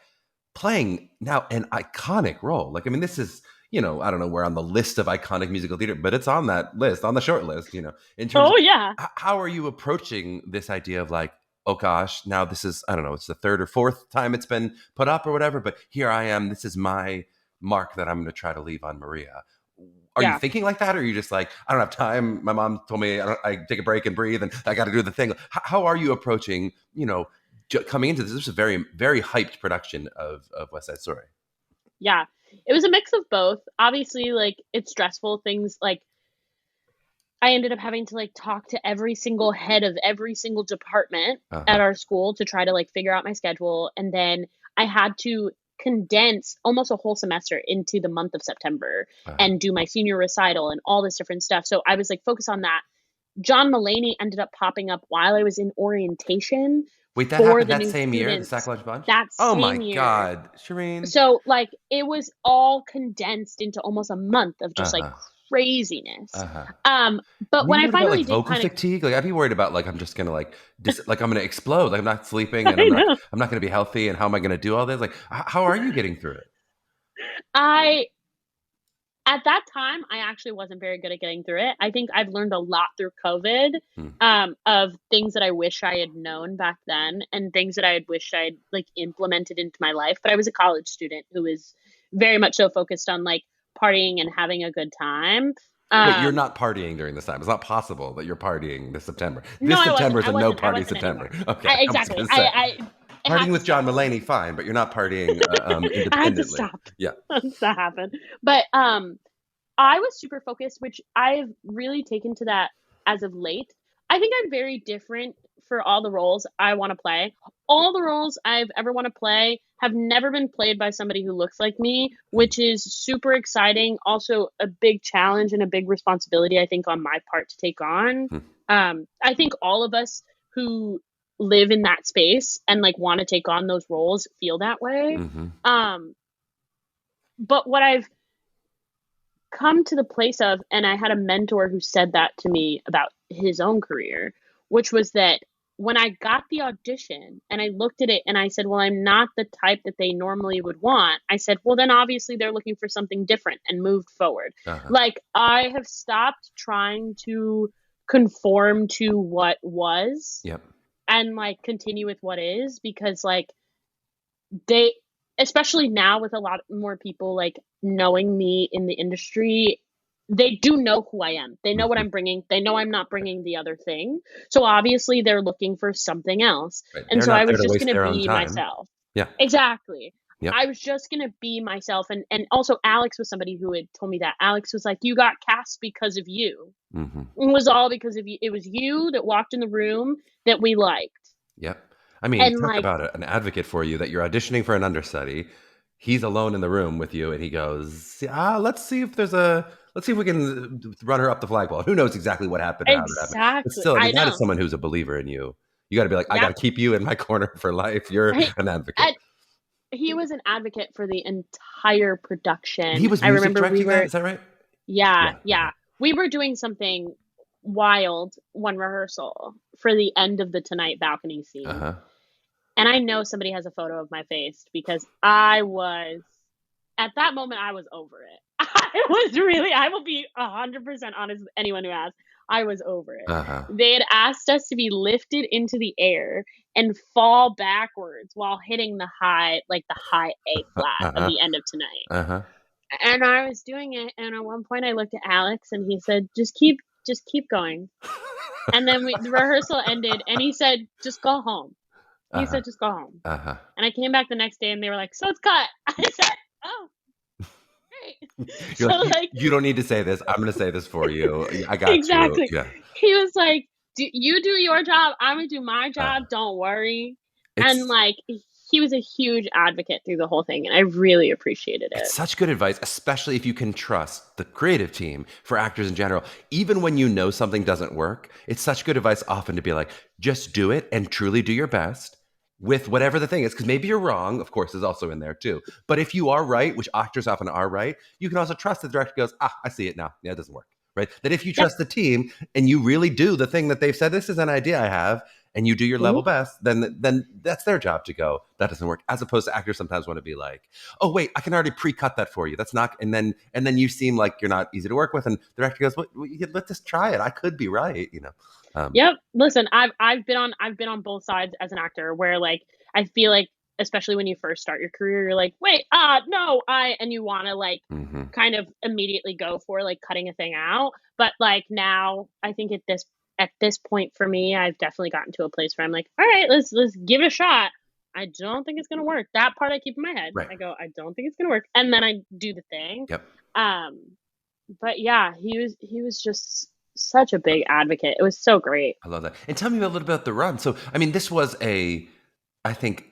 playing now an iconic role. Like, I mean, this is, I don't know, we're on the list of iconic musical theater, but it's on that list, on the short list, in terms of how are you approaching this idea of like, oh gosh, now this is, I don't know, it's the third or fourth time it's been put up or whatever, but here I am, this is my mark that I'm going to try to leave on Maria. Are you thinking like that? Or are you just like, I don't have time. My mom told me I take a break and breathe and I got to do the thing. How are you approaching, coming into this? This is a very, very hyped production of West Side Story. Yeah. It was a mix of both. Obviously, like, it's stressful. Things like I ended up having to like talk to every single head of every single department at our school to try to like figure out my schedule. And then I had to condense almost a whole semester into the month of September and do my senior recital and all this different stuff. So I was like focused on that. John Mulaney ended up popping up while I was in orientation. Wait, that happened that same year, the Sack Lunch Bunch? Oh my God, Shereen. So like it was all condensed into almost a month of just like craziness. But when I finally like, did vocal fatigue, like I'd be worried about like I'm just gonna like like I'm gonna explode, like I'm not sleeping and I'm not gonna be healthy, and how am I gonna do all this? Like, how are you getting through it? At that time, I actually wasn't very good at getting through it. I think I've learned a lot through COVID of things that I wish I had known back then and things that I had wished I had like implemented into my life. But I was a college student who was very much so focused on like partying and having a good time. Wait, you're not partying during this time. It's not possible that you're partying this September. September is a no party September. Anymore. Okay, exactly. Partying with John Mulaney, fine, but you're not partying independently. I had to stop. Yeah, that happened. But I was super focused, which I've really taken to that as of late. I think I'm very different for all the roles I want to play. All the roles I've ever want to play have never been played by somebody who looks like me, which is super exciting. Also a big challenge and a big responsibility, I think, on my part to take on. I think all of us who live in that space and like want to take on those roles feel that way. But what I've come to the place of, and I had a mentor who said that to me about his own career, which was that when I got the audition and I looked at it and I said, well, I'm not the type that they normally would want. I said, well, then obviously they're looking for something different, and moved forward. Like I have stopped trying to conform to what was. And like continue with what is, because like they, especially now with a lot more people like knowing me in the industry, they do know who I am. They know what I'm bringing. They know I'm not bringing the other thing. So obviously they're looking for something else. Right. And so I was just going to be myself. Yeah, exactly. Yep. I was just going to be myself. And also Alex was somebody who had told me that. Alex was like, you got cast because of you. It was all because of you. It was you that walked in the room that we liked. Yep. I mean, talk about an advocate for you, that you're auditioning for an understudy. He's alone in the room with you and he goes, let's see if we can run her up the flagpole. Who knows exactly what happened. Exactly. But still, I mean, that is someone who's a believer in you. You got to be like, I got to keep you in my corner for life. You're an advocate. He was an advocate for the entire production. He was music directing that? Is that right? Yeah. We were doing something wild, one rehearsal for the end of the Tonight balcony scene. And I know somebody has a photo of my face because at that moment, I was over it. I will be 100% honest with anyone who asks, I was over it. They had asked us to be lifted into the air and fall backwards while hitting the high A flat of the end of Tonight. And I was doing it. And at one point I looked at Alex and he said, just keep going. And then the rehearsal ended and he said, just go home. He said, just go home. And I came back the next day and they were like, so it's cut. I said, oh, great. You're like, you don't need to say this. I'm going to say this for you. I got exactly. you. Yeah. He was like, you do your job. I'm going to do my job. Don't worry. And like, he was a huge advocate through the whole thing, and I really appreciated it. It's such good advice, especially if you can trust the creative team for actors in general. Even when you know something doesn't work, it's such good advice often to be like, just do it and truly do your best with whatever the thing is. Because maybe you're wrong, of course, is also in there too. But if you are right, which actors often are right, you can also trust the director goes, I see it now. Yeah, it doesn't work. Right? That if you trust the team and you really do the thing that they've said, this is an idea I have, and you do your level best, then that's their job to go, that doesn't work. As opposed to actors sometimes want to be like, oh wait, I can already pre-cut that for you. That's not, and then you seem like you're not easy to work with, and the director goes, well, let's just try it. I could be right, you know. Yep. Listen, I've been on both sides as an actor, where like I feel like, especially when you first start your career, you're like, wait, no, and you want to like kind of immediately go for like cutting a thing out. But like now, I think at this point for me, I've definitely gotten to a place where I'm like, all right, let's give it a shot. I don't think it's gonna work. That part I keep in my head. Right. I go, I don't think it's gonna work, and then I do the thing. Yep. But yeah, he was just such a big advocate. It was so great. I love that. And tell me a little bit about the run. So, I mean, this was I think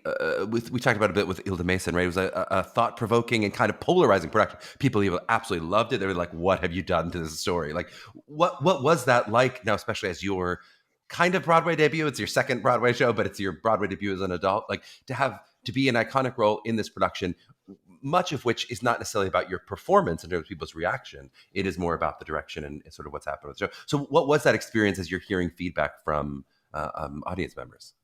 we talked about it a bit with Ilda Mason, right? It was a thought-provoking and kind of polarizing production. People absolutely loved it. They were like, what have you done to this story? Like, what was that like now, especially as your kind of Broadway debut? It's your second Broadway show, but it's your Broadway debut as an adult. Like, to be an iconic role in this production, much of which is not necessarily about your performance in terms of people's reaction. It is more about the direction and sort of what's happened with the show. So what was that experience as you're hearing feedback from audience members?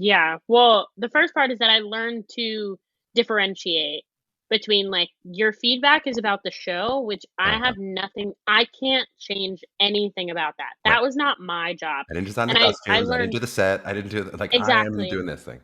Yeah, well, the first part is that I learned to differentiate between like your feedback is about the show, which I have nothing, I can't change anything about that. That was not my job. I didn't design the costumes, I didn't do the set, I didn't do like exactly. I am doing this thing.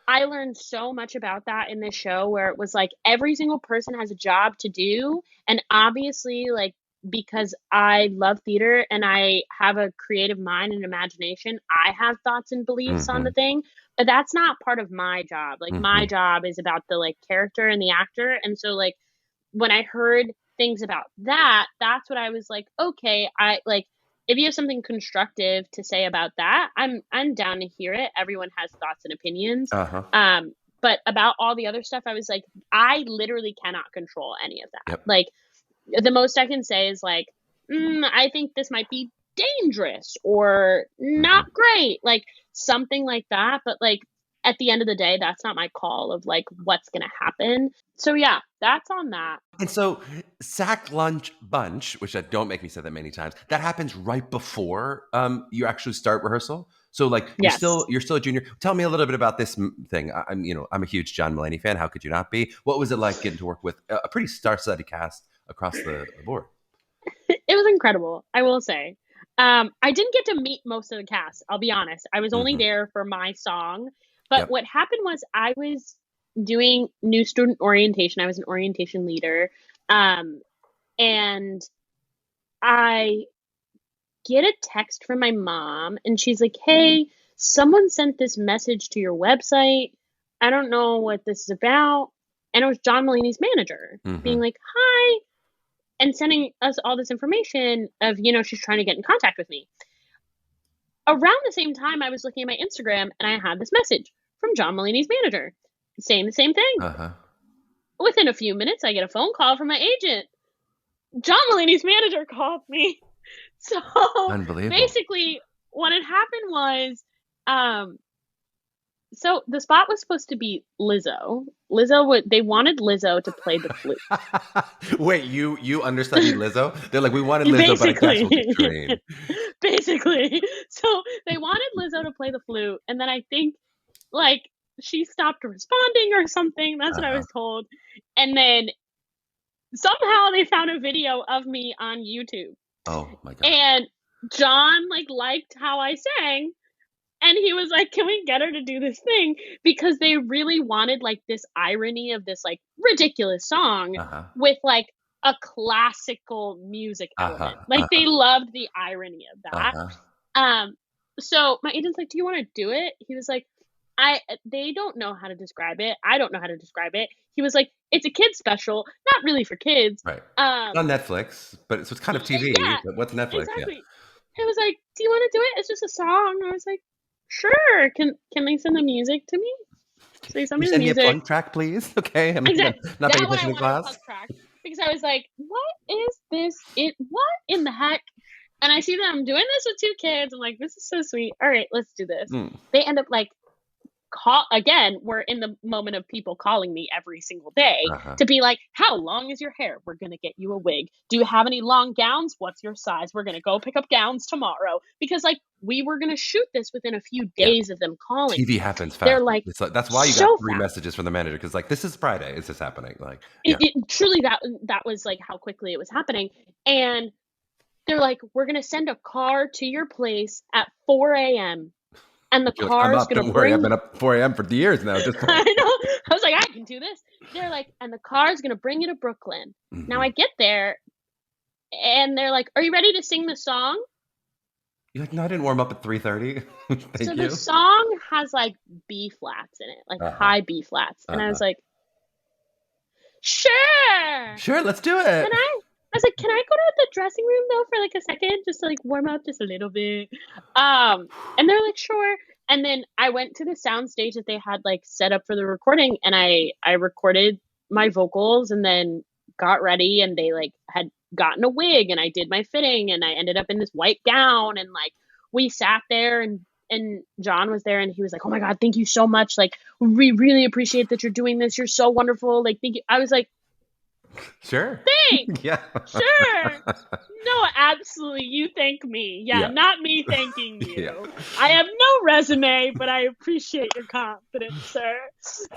I learned so much about that in this show, where it was like every single person has a job to do, and obviously like because I love theater and I have a creative mind and imagination, I have thoughts and beliefs on the thing, but that's not part of my job. Like my job is about the like character and the actor. And so like when I heard things about that, that's what I was like, okay, I like, if you have something constructive to say about that, I'm down to hear it. Everyone has thoughts and opinions. But about all the other stuff, I was like, I literally cannot control any of that. Like, the most I can say is like, I think this might be dangerous or not great, like something like that. But like at the end of the day, that's not my call of like what's going to happen. So yeah, that's on that. And so Sack Lunch Bunch, which don't make me say that many times, that happens right before you actually start rehearsal. So like you're still a junior. Tell me a little bit about this thing. I'm a huge John Mulaney fan. How could you not be? What was it like getting to work with a pretty star-studded cast across the board? It was incredible, I will say. I didn't get to meet most of the cast, I'll be honest. I was only there for my song. But what happened was I was doing new student orientation. I was an orientation leader. And I get a text from my mom, and she's like, hey, someone sent this message to your website. I don't know what this is about. And it was John Mulaney's manager being like, hi, and sending us all this information of, she's trying to get in contact with me. Around the same time, I was looking at my Instagram, and I had this message from John Mulaney's manager saying the same thing. Within a few minutes, I get a phone call from my agent. John Mulaney's manager called me. So basically what had happened was, so the spot was supposed to be Lizzo. They wanted Lizzo to play the flute. Wait, you understudied Lizzo? They're like, we wanted Lizzo, but I guess we'll be trained. Basically. So they wanted Lizzo to play the flute, and then I think like she stopped responding or something. That's what I was told. And then somehow they found a video of me on YouTube. Oh my God. And John liked how I sang. And he was like, can we get her to do this thing? Because they really wanted like this irony of this like ridiculous song with like a classical music element. They loved the irony of that. So my agent's like, do you want to do it? He was like, they don't know how to describe it. I don't know how to describe it. He was like, it's a kid's special, not really for kids. Right. It's on Netflix, but it's kind of TV. Yeah, but what's Netflix? Exactly. Yeah. He was like, do you want to do it? It's just a song. I was like, sure. Can they send the music to me? So he sent Can you me the send me a music. plug track, please? Okay, I'm Exactly. not paying That one I attention in wanted a class. plug track because I was like, what is this? What in the heck? And I see them doing this with 2 kids. I'm like, this is so sweet. All right, let's do this. They end up like again, we're in the moment of people calling me every single day to be like, how long is your hair? We're going to get you a wig. Do you have any long gowns? What's your size? We're going to go pick up gowns tomorrow. Because like we were going to shoot this within a few days of them calling. TV happens fast. They're like, it's like that's why you so got 3 fast. messages from the manager, because like, this is Friday. Is this happening? Like, Truly that was like how quickly it was happening. And they're like, we're going to send a car to your place at 4 a.m. And the car's going to bring... I've been up 4 a.m. for years now at this point. I know. I was like, I can do this. They're like, and the car's going to bring you to Brooklyn. Now I get there and they're like, are you ready to sing the song? You're like, no, I didn't warm up at 3:30. So the song has like B flats in it, like high B flats. And I was like, sure, let's do it. I was like, can I go to the dressing room though for like a second, just to like warm up just a little bit? And they're like, sure. And then I went to the sound stage that they had like set up for the recording, and I recorded my vocals and then got ready, and they like had gotten a wig and I did my fitting and I ended up in this white gown, and like we sat there and John was there and he was like, oh my God, thank you so much. Like, we really appreciate that you're doing this. You're so wonderful. Like, thank you. I was like, sure. Thanks. Yeah. Sure. No, absolutely. You thank me. Yeah, not me thanking you. Yeah. I have no resume, but I appreciate your confidence, sir.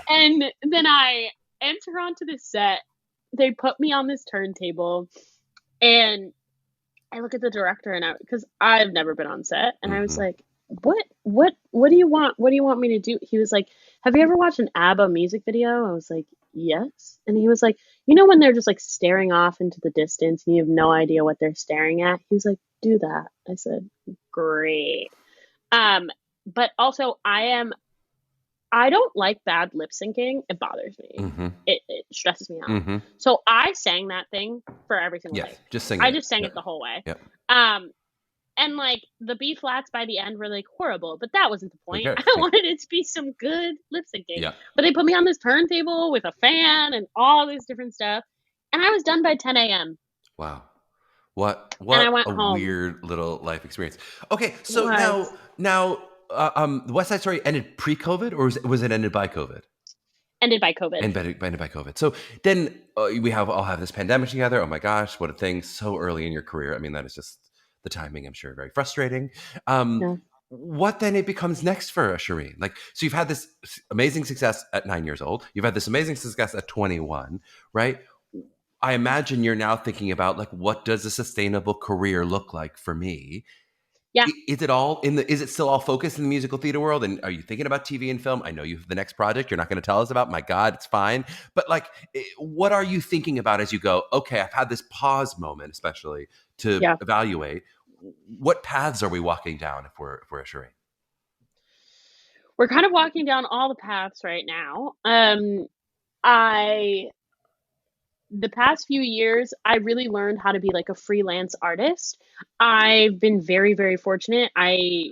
And then I enter onto the set. They put me on this turntable, and I look at the director, and because I've never been on set, and I was like, what do you want? What do you want me to do? He was like, have you ever watched an ABBA music video? I was like, yes. And he was like, you know when they're just like staring off into the distance and you have no idea what they're staring at? He was like, do that. I said, great. But also I don't like bad lip syncing. It bothers me. It stresses me out. So I sang that thing for every single day. Just sing I it. just sang it the whole way. Yep. And like the B flats by the end were like horrible, but that wasn't the point. Okay. I wanted it to be some good lip syncing. Yeah. But they put me on this turntable with a fan and all this different stuff, and I was done by 10 a.m. Wow. What And I went a home. weird little life experience. Okay, so It now West Side Story ended pre-COVID, or was it ended by COVID? ended by COVID. Ended by COVID. So then we all have this pandemic together. Oh my gosh, what a thing! So early in your career. I mean, that is just the timing, I'm sure, very frustrating. What then it becomes next for Shereen? Like, so you've had this amazing success at 9 years old. You've had this amazing success at 21, right? I imagine you're now thinking about like, what does a sustainable career look like for me? Yeah. Is it still all focused in the musical theater world? And are you thinking about TV and film? I know you have the next project you're not going to tell us about. My God, it's fine. But like, what are you thinking about as you go, okay, I've had this pause moment, especially to evaluate. What paths are we walking down if we're a Shereen? We're kind of walking down all the paths right now. The past few years, I really learned how to be like a freelance artist. I've been very, very fortunate. I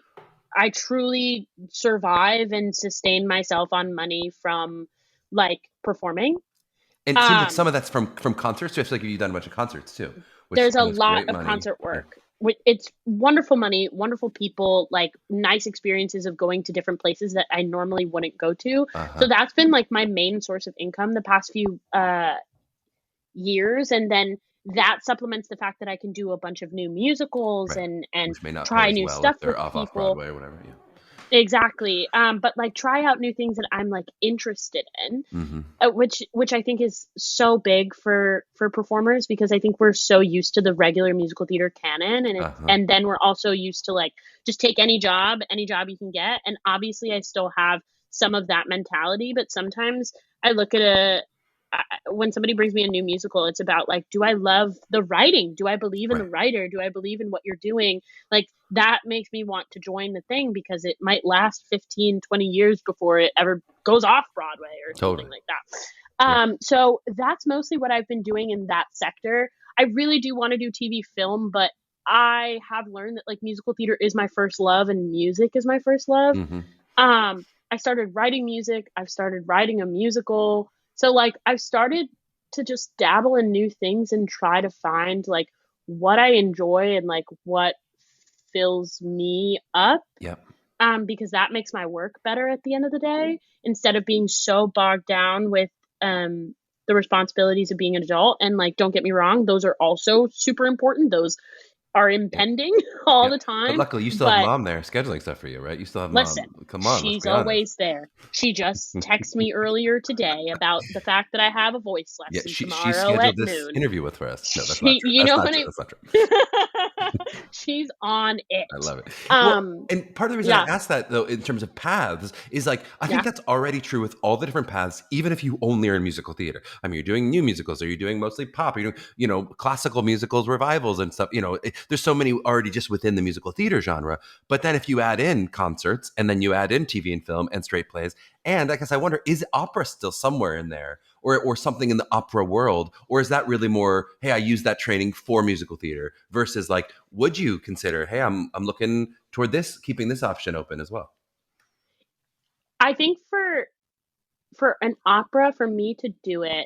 truly survive and sustain myself on money from like performing. And it seems like some of that's from concerts. So I feel like you've done a bunch of concerts too. There's a lot of concert work. Yeah. It's wonderful money, wonderful people, like nice experiences of going to different places that I normally wouldn't go to. So that's been like my main source of income the past few years. And then that supplements the fact that I can do a bunch of new musicals and try new stuff with people. Off Broadway or whatever. Yeah. Exactly. But like try out new things that I'm like interested in, which I think is so big for performers, because I think we're so used to the regular musical theater canon, and then we're also used to like just take any job you can get. And obviously I still have some of that mentality, but sometimes I look at when somebody brings me a new musical, it's about like, do I love the writing? Do I believe in the writer? Do I believe in what you're doing? Like that makes me want to join the thing, because it might last 15, 20 years before it ever goes off Broadway or something like that. So that's mostly what I've been doing in that sector. I really do want to do TV film, but I have learned that like musical theater is my first love and music is my first love. I started writing music. I've started writing a musical. So like I've started to just dabble in new things and try to find like what I enjoy and like what fills me up. Yep. Because that makes my work better at the end of the day, instead of being so bogged down with the responsibilities of being an adult. And like, don't get me wrong, those are also super important. Those are Yep. impending all Yep. the time. But luckily, you still have But mom there scheduling stuff for you, right? You still have listen, mom. Come on, let's she's be honest. always there. She just texted me earlier today about the fact that I have a voice Yeah, lesson she tomorrow at scheduled this noon. interview with for us. No, that's not true. You That's know not what true. I That's not true. she's on it. I love it. Well, Um, and part of the reason yeah, I asked that though, in terms of paths, is like I think yeah. that's already true with all the different paths, even if you only are in musical theater. I mean, you're doing new musicals, or you're doing mostly pop, or you're doing, classical musicals, revivals, and stuff. There's so many already just within the musical theater genre. But then if you add in concerts, and then you add in TV and film and straight plays, and I guess I wonder, is opera still somewhere in there? Or something in the opera world, or is that really more, hey, I use that training for musical theater, versus like, would you consider, hey, I'm looking toward this, keeping this option open as well? I think for an opera, for me to do it,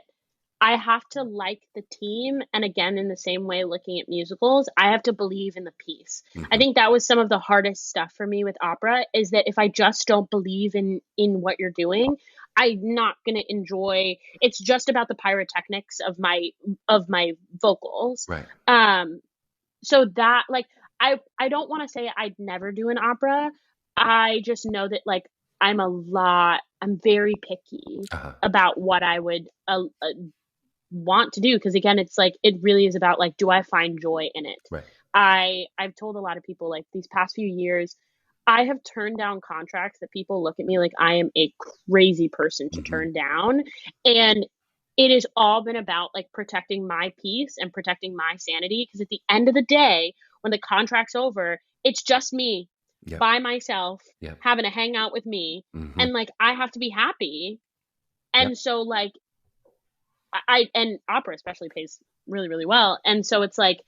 I have to like the team. And again, in the same way, looking at musicals, I have to believe in the piece. I Hmm. think that was some of the hardest stuff for me with opera, is that if I just don't believe in what you're doing, I'm not going to enjoy. It's just about the pyrotechnics of my vocals. Right. So that like I don't want to say I'd never do an opera. I just know that like I'm very picky Uh-huh. about what I would want to do, because again, it's like it really is about like, do I find joy in it? Right. I've told a lot of people like these past few years, I have turned down contracts that people look at me like I am a crazy person to Hmm. turn down. And it has all been about like protecting my peace and protecting my sanity. Because at the end of the day, when the contract's over, it's just me Yep. by myself Yep. having a hangout with me. Hmm. And like, I have to be happy. Yep. And so like, and opera especially pays really, really well. And so it's like,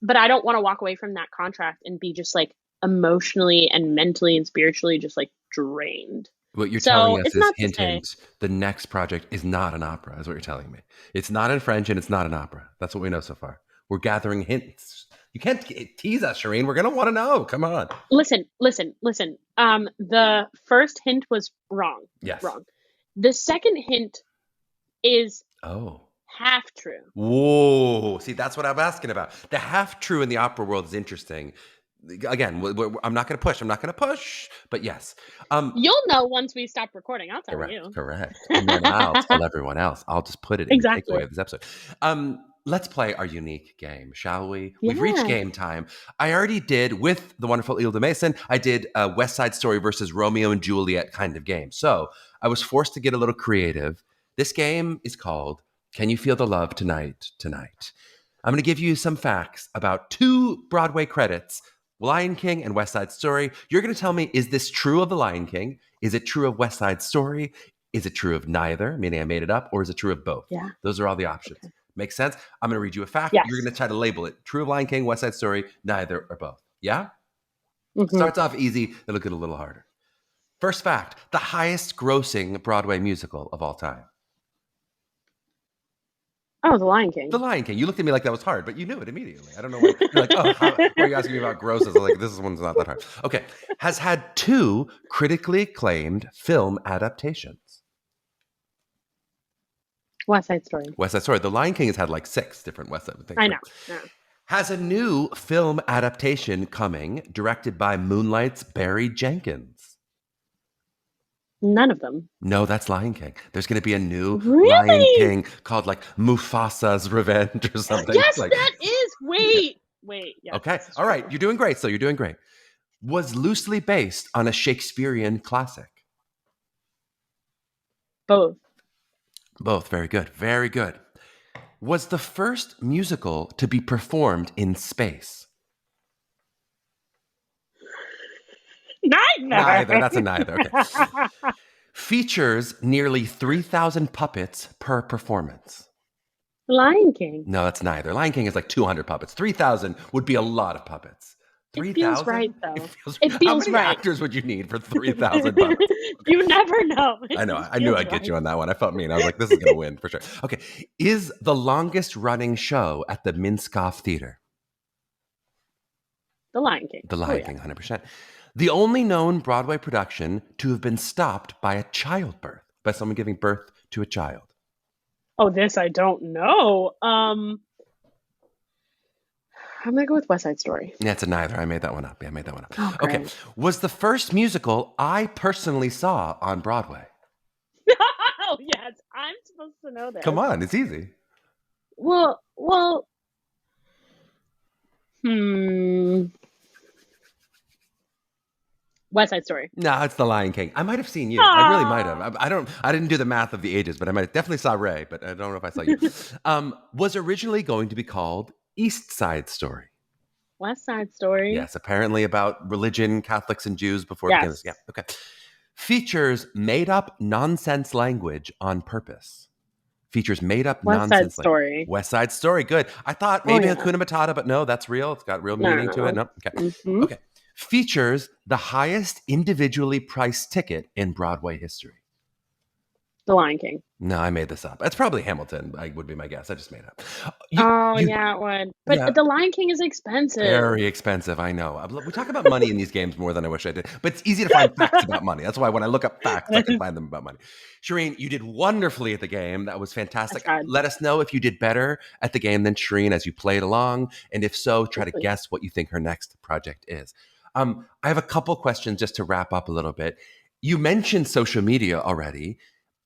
but I don't want to walk away from that contract and be just like emotionally and mentally and spiritually just like drained. What you're telling So us it's is, not to hint, say, hint, the next project is not an opera, is what you're telling me. It's not in French and it's not an opera. That's what we know so far. We're gathering hints. You can't tease us, Shereen. We're going to want to know. Come on. listen. The first hint was wrong. Yes. Wrong. The second hint is Oh. half true. Whoa. See, that's what I'm asking about. The half true in the opera world is interesting. Again, I'm not going to push. I'm not going to push. But yes. You'll know once we stop recording. I'll tell Correct. you. Correct. And then I'll tell everyone else. I'll just put it in the takeaway Exactly. of this episode. Let's play our unique game, shall we? We've Yeah. reached game time. I already did, with the wonderful Ilda Mason, I did a West Side Story versus Romeo and Juliet kind of game. So I was forced to get a little creative. This game is called Can You Feel the Love Tonight? Tonight. I'm going to give you some facts about 2 Broadway credits, Lion King and West Side Story. You're going to tell me, is this true of the Lion King? Is it true of West Side Story? Is it true of neither, meaning I made it up? Or is it true of both? Yeah. Those are all the options. Okay. Makes sense? I'm going to read you a fact. Yes. You're going to try to label it. True of Lion King, West Side Story, neither, or both. Yeah? Mhm. Starts off easy, it'll get a little harder. First fact, the highest grossing Broadway musical of all time. Oh, The Lion King. The Lion King. You looked at me like that was hard, but you knew it immediately. I don't know why. You're like, oh, why are you asking me about grosses? I'm like, this one's not that hard. Okay. Has had 2 critically acclaimed film adaptations. West Side Story. West Side Story. The Lion King has had like 6 different West Side things. I know. Yeah. Has a new film adaptation coming, directed by Moonlight's Barry Jenkins. None of them. No, that's Lion King. There's going to be a new Really? Lion King called like Mufasa's Revenge or something. Yes, like, that is. Wait. Yes, okay. this is All right. true. You're doing great. So you're doing great. Was loosely based on a Shakespearean classic. Both. Both. Very good. Very good. Was the first musical to be performed in space. Neither. That's a neither. Okay. Features nearly 3,000 puppets per performance. Lion King. No, that's neither. Lion King is like 200 puppets. 3,000 would be a lot of puppets. It feels right 3,000? It though. feels. It How feels many right. actors would you need for $3,000? Okay. You never know. It I know. just I knew feels I'd get right. you on that one. I felt mean. I was like, this is going to win for sure. Okay. Is the longest running show at the Minskoff Theater? The Lion King. The Oh Lion yeah. King, 100%. The only known Broadway production to have been stopped by a childbirth, by someone giving birth to a child. Oh, this I don't know. I'm gonna go with West Side Story. Yeah, it's a neither. I made that one up. Yeah, I made that one up. Oh, Okay. great. Was the first musical I personally saw on Broadway? Oh yes, I'm supposed to know this. Come on, it's easy. Well, West Side Story. No, it's The Lion King. I might have seen you. I really might have. Ah. I didn't do the math of the ages, but I might definitely saw Ray, but I don't know if I saw you. Was originally going to be called East Side Story. West Side Story. Yes, apparently about religion, Catholics and Jews before it became this. Yes. Yeah, okay. Features made up nonsense language on purpose. Features made up West Side nonsense language. Story. West Side Story, good. I thought Oh, maybe yeah. Hakuna Matata, but no, that's real. It's got real meaning to it. No, okay. Mhm. Okay. Features the highest individually priced ticket in Broadway history. The Lion King. No, I made this up. It's probably Hamilton, would be my guess. I just made it up. Yeah, it would. But Yeah. The Lion King is expensive. Very expensive, I know. We talk about money in these games more than I wish I did. But it's easy to find facts about money. That's why when I look up facts, I can find them about money. Shereen, you did wonderfully at the game. That was fantastic. I tried. Let us know if you did better at the game than Shereen as you played along. And if so, try to guess what you think her next project is. I have a couple questions just to wrap up a little bit. You mentioned social media already.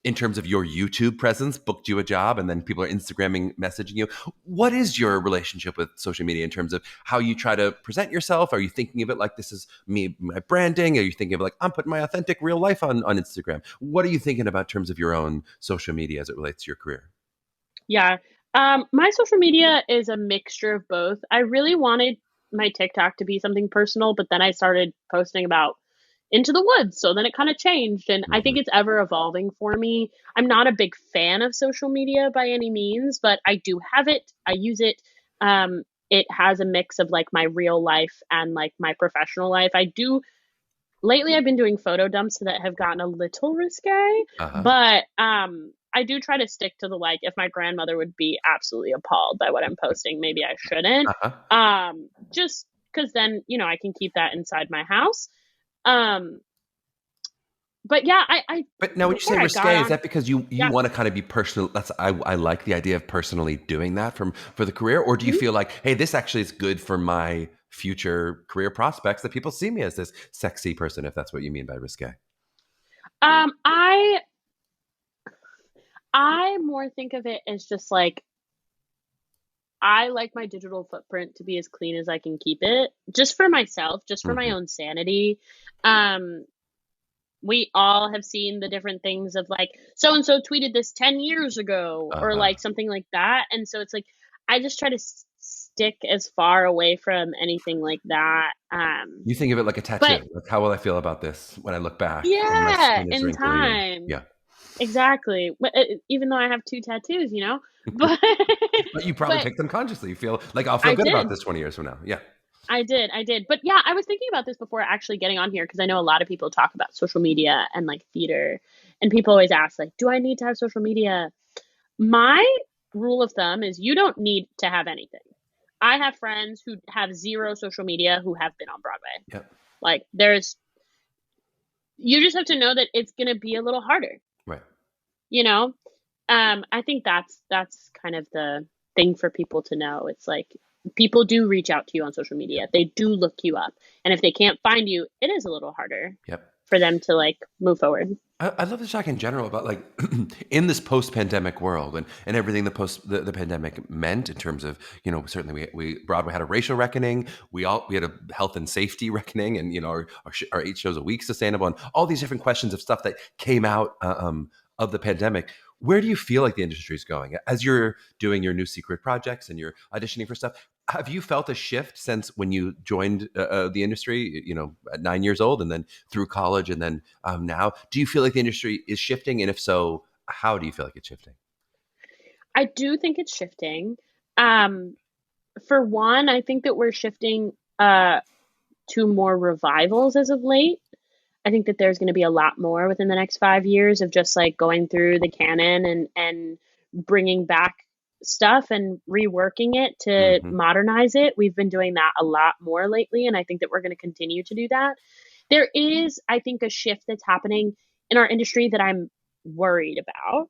In terms of your YouTube presence, booked you a job, and then people are Instagramming, messaging you. What is your relationship with social media in terms of how you try to present yourself? Are you thinking of it like this is me, my branding? Are you thinking of it like I'm putting my authentic real life on Instagram? What are you thinking about in terms of your own social media as it relates to your career? Yeah. My social media is a mixture of both. I really wanted my TikTok to be something personal, but then I started posting about Into the Woods. So then it kind of changed. And I think it's ever evolving for me. I'm not a big fan of social media by any means, but I do have it. I use it. It has a mix of like my real life and like my professional life. Lately I've been doing photo dumps that have gotten a little risque, but I do try to stick to the like, if my grandmother would be absolutely appalled by what I'm posting, maybe I shouldn't. Just because then, I can keep that inside my house. But yeah, But now when you say risque, is that because you want to kind of be personal? I like the idea of personally doing that for the career, or do you feel like, hey, this actually is good for my future career prospects that people see me as this sexy person, if that's what you mean by risque? I more think of it as just like, I like my digital footprint to be as clean as I can keep it, just for myself, just for my own sanity. We all have seen the different things of like, so-and-so tweeted this 10 years ago or like something like that. And so it's like, I just try to stick as far away from anything like that. You think of it like a tattoo. Like, how will I feel about this when I look back? Yeah, in time. Yeah. Exactly. Even though I have 2 tattoos, but but you probably picked them consciously. You feel like I'll feel good about this 20 years from now. Yeah. I did. But yeah, I was thinking about this before actually getting on here because I know a lot of people talk about social media and like theater, and people always ask like, do I need to have social media? My rule of thumb is you don't need to have anything. I have friends who have 0 social media who have been on Broadway. Yep. Like you just have to know that it's going to be a little harder. Right. I think that's kind of the thing for people to know. It's like, people do reach out to you on social media. They do look you up. And if they can't find you, it is a little harder for them to like move forward. I love to talk in general about like in this post-pandemic world and everything the pandemic meant in terms of, certainly we Broadway had a racial reckoning. We had a health and safety reckoning, and, our 8 shows a week sustainable, and all these different questions of stuff that came out of the pandemic. Where do you feel like the industry is going as you're doing your new secret projects and you're auditioning for stuff? Have you felt a shift since when you joined the industry, at 9 years old, and then through college, and then now? Do you feel like the industry is shifting? And if so, how do you feel like it's shifting? I do think it's shifting. For one, I think that we're shifting to more revivals as of late. I think that there's going to be a lot more within the next 5 years of just like going through the canon and bringing back stuff and reworking it to Mm-hmm. modernize it. We've been doing that a lot more lately, and I think that we're going to continue to do that. There is, I think, a shift that's happening in our industry that I'm worried about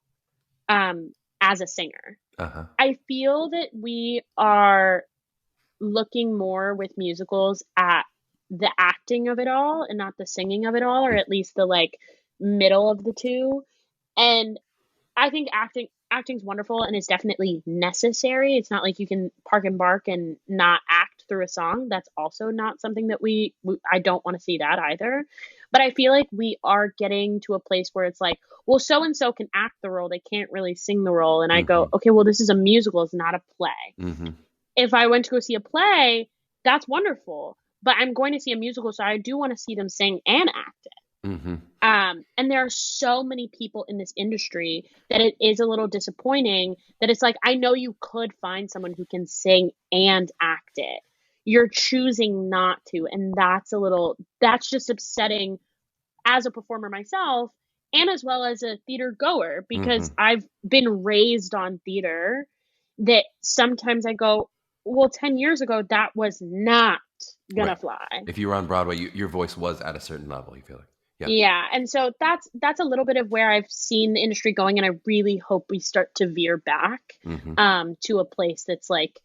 as a singer. Uh-huh. I feel that we are looking more with musicals at the acting of it all and not the singing of it all, or at least the like middle of the two. And I think acting's wonderful and is definitely necessary. It's not like you can park and bark and not act through a song. That's also not something that I don't want to see that either. But I feel like we are getting to a place where it's like, well, so and so can act the role, they can't really sing the role. And I go, okay, well, this is a musical, it's not a play. Mm-hmm. If I went to go see a play, that's wonderful. But I'm going to see a musical, so I do want to see them sing and act it. Mm-hmm. And there are so many people in this industry that it is a little disappointing that it's like, I know you could find someone who can sing and act it. You're choosing not to. And that's just upsetting as a performer myself and as well as a theater goer, because I've been raised on theater that sometimes I go, well, 10 years ago, that was not gonna fly. If you were on Broadway, your voice was at a certain level, you feel like. Yeah. And so that's a little bit of where I've seen the industry going. And I really hope we start to veer back to a place that's like,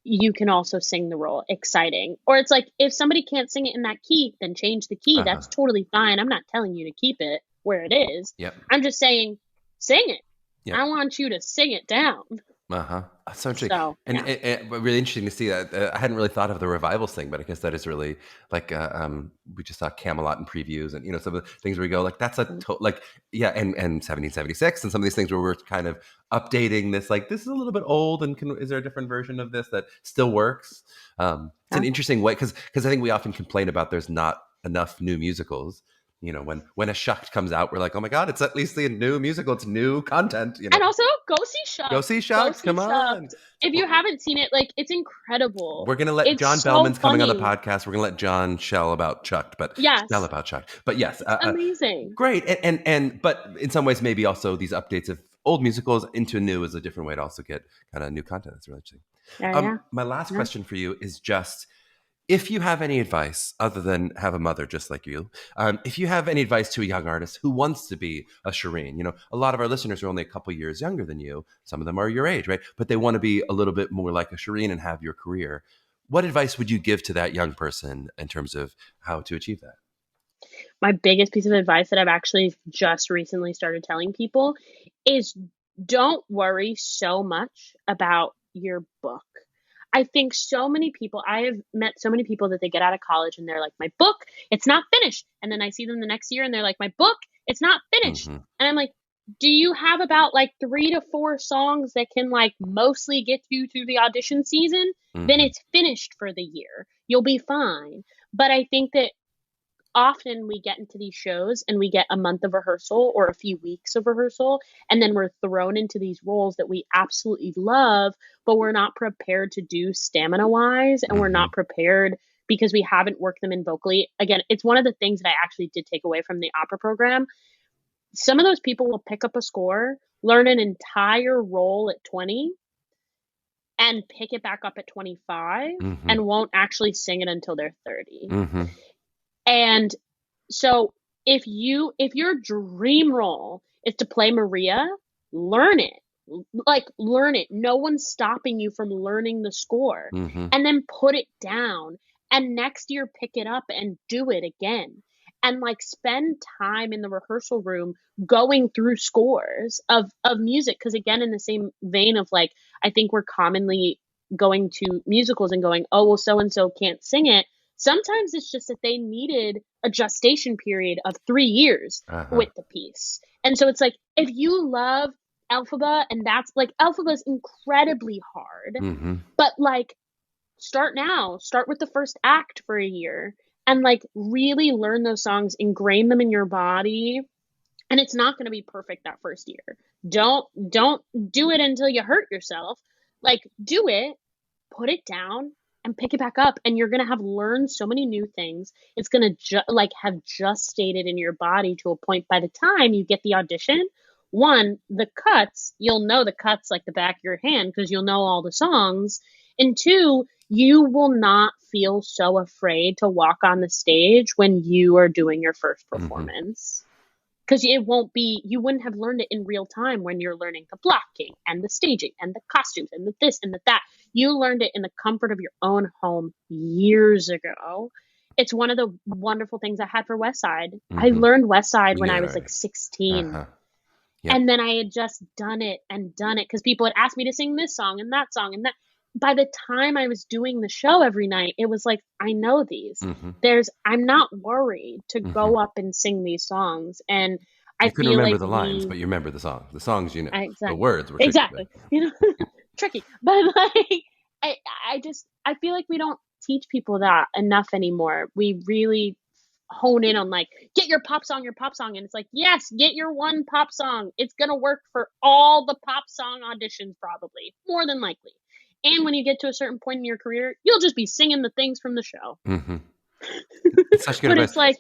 you can also sing the role. Exciting. Or it's like, if somebody can't sing it in that key, then change the key. That's totally fine. I'm not telling you to keep it where it is. I'm just saying, sing it. I want you to sing it down. So interesting. So, and really interesting to see that. I hadn't really thought of the revivals thing, but I guess that is really like we just saw Camelot in previews, and some of the things where we go like that's a and 1776 and some of these things where we're kind of updating this, like this is a little bit old, and is there a different version of this that still works? It's an interesting way because I think we often complain about there's not enough new musicals. When a Shucked comes out, we're like, oh my God, it's at least a new musical. It's new content. And also, go see Shucked. Go see Shucked. Come on. If you haven't seen it, like, it's incredible. We're going to let John Bellman's coming on the podcast. We're going to let John shell about Shucked, shell about Shucked. But yes. Amazing. Great. But in some ways, maybe also these updates of old musicals into new is a different way to also get kind of new content. That's really interesting. My last question for you is just, if you have any advice, other than have a mother just like you, if you have any advice to a young artist who wants to be a Shereen, a lot of our listeners are only a couple years younger than you. Some of them are your age, right? But they want to be a little bit more like a Shereen and have your career. What advice would you give to that young person in terms of how to achieve that? My biggest piece of advice that I've actually just recently started telling people is don't worry so much about your book. I think so many people, I have met so many people that they get out of college and they're like, my book, it's not finished. And then I see them the next year and they're like, my book, it's not finished. And I'm like, do you have about like 3 to 4 songs that can like mostly get you through the audition season? Then it's finished for the year. You'll be fine. But I think that often we get into these shows and we get a month of rehearsal or a few weeks of rehearsal, and then we're thrown into these roles that we absolutely love, but we're not prepared to do stamina wise, and we're not prepared because we haven't worked them in vocally. Again, it's one of the things that I actually did take away from the opera program. Some of those people will pick up a score, learn an entire role at 20, and pick it back up at 25 and won't actually sing it until they're 30. And so if your dream role is to play Maria, learn it. Like, learn it. No one's stopping you from learning the score. And then put it down. And next year, pick it up and do it again. And like spend time in the rehearsal room going through scores of music. Because again, in the same vein of like, I think we're commonly going to musicals and going, oh, well, so-and-so can't sing it. Sometimes it's just that they needed a gestation period of 3 years with the piece. And so it's like, if you love Elphaba, and that's like, Elphaba is incredibly hard, but like, start now. Start with the first act for a year and like really learn those songs, ingrain them in your body. And it's not going to be perfect that first year. Don't do it until you hurt yourself. Like, do it, put it down, and pick it back up, and you're going to have learned so many new things. It's going to have just stayed in your body to a point by the time you get the audition. One, the cuts, you'll know the cuts like the back of your hand because you'll know all the songs. And two, you will not feel so afraid to walk on the stage when you are doing your first performance. Because it won't be, you wouldn't have learned it in real time when you're learning the blocking and the staging and the costumes and the this and the that. You learned it in the comfort of your own home years ago. It's one of the wonderful things I had for West Side. I learned West Side when I was like 16. Yep. And then I had just done it because people had asked me to sing this song and that song and that. By the time I was doing the show every night, it was like, I know these. I'm not worried to go up and sing these songs. And I couldn't remember the lines, but you remember the song. The songs, you know, the words were tricky. Exactly. You know, tricky. But like, I feel like we don't teach people that enough anymore. We really hone in on like, get your pop song. And it's like, yes, get your one pop song. It's going to work for all the pop song auditions, probably, more than likely. And when you get to a certain point in your career, you'll just be singing the things from the show. It's such good advice. It's like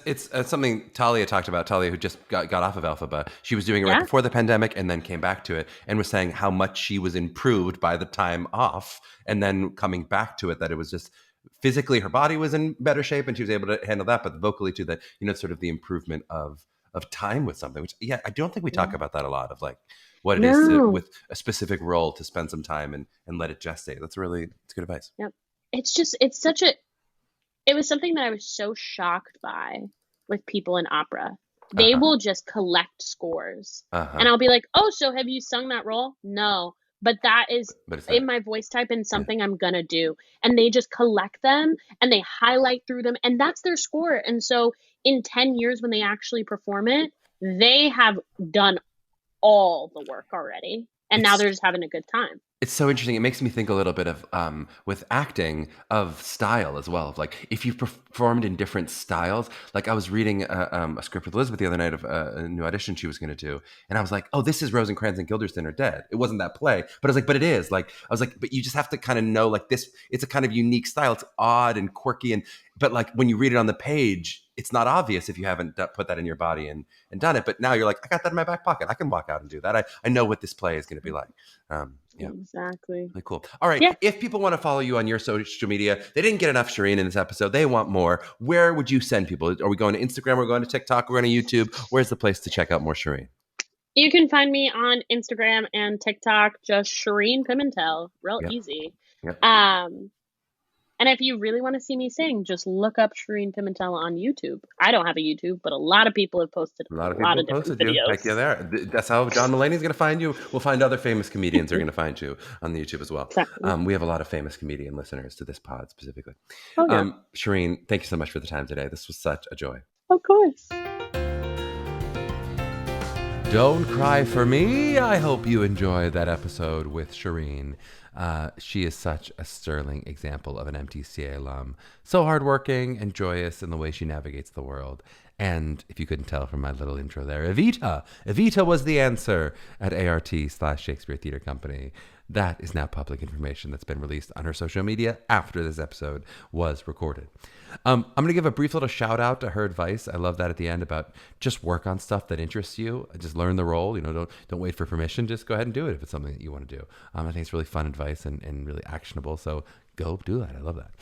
it's something Talia talked about. Talia, who just got off of Alphaba, she was doing it right before the pandemic and then came back to it and was saying how much she was improved by the time off and then coming back to it. That it was just physically her body was in better shape and she was able to handle that, but vocally too, that sort of the improvement of time with something. Which I don't think we talk about that a lot. Of like what it is to, with a specific role, to spend some time and let it gestate. It's good advice. Yep. It was something that I was so shocked by with people in opera. They will just collect scores. And I'll be like, oh, so have you sung that role? No. But that is in my voice type and something I'm going to do. And they just collect them and they highlight through them. And that's their score. And so in 10 years when they actually perform it, they have done all the work already, and now they're just having a good time. It's so interesting. It makes me think a little bit of with acting of style as well. Of like if you've performed in different styles. Like I was reading a script with Elizabeth the other night of a new audition she was going to do, and I was like, "Oh, this is Rosencrantz and Guildenstern are Dead." It wasn't that play, but I was like, "But it is." Like I was like, "But you just have to kind of know like this. It's a kind of unique style. It's odd and quirky, but like when you read it on the page, it's not obvious if you haven't put that in your body and done it. But now you're like, I got that in my back pocket. I can walk out and do that. I know what this play is going to be like." Exactly. Really cool. All right. Yeah. If people want to follow you on your social media, they didn't get enough Shereen in this episode. They want more. Where would you send people? Are we going to Instagram? We're going to TikTok. We're going to YouTube. Where's the place to check out more Shereen? You can find me on Instagram and TikTok, just Shereen Pimentel. Real easy. Yep. And if you really want to see me sing, just look up Shereen Pimentel on YouTube. I don't have a YouTube, but a lot of people have posted a lot of different videos. Heck yeah, there. That's how John Mulaney's going to find you. We'll find other famous comedians are going to find you on the YouTube as well. Exactly. We have a lot of famous comedian listeners to this pod specifically. Oh, yeah. Shereen, thank you so much for the time today. This was such a joy. Of course. Don't cry for me. I hope you enjoyed that episode with Shereen. She is such a sterling example of an MTCA alum. So hardworking and joyous in the way she navigates the world. And if you couldn't tell from my little intro there, Evita. Evita was the answer at ART/Shakespeare Theater Company. That is now public information that's been released on her social media after this episode was recorded. I'm going to give a brief little shout out to her advice. I love that at the end about just work on stuff that interests you. Just learn the role. Don't wait for permission. Just go ahead and do it if it's something that you want to do. I think it's really fun advice and really actionable. So go do that. I love that.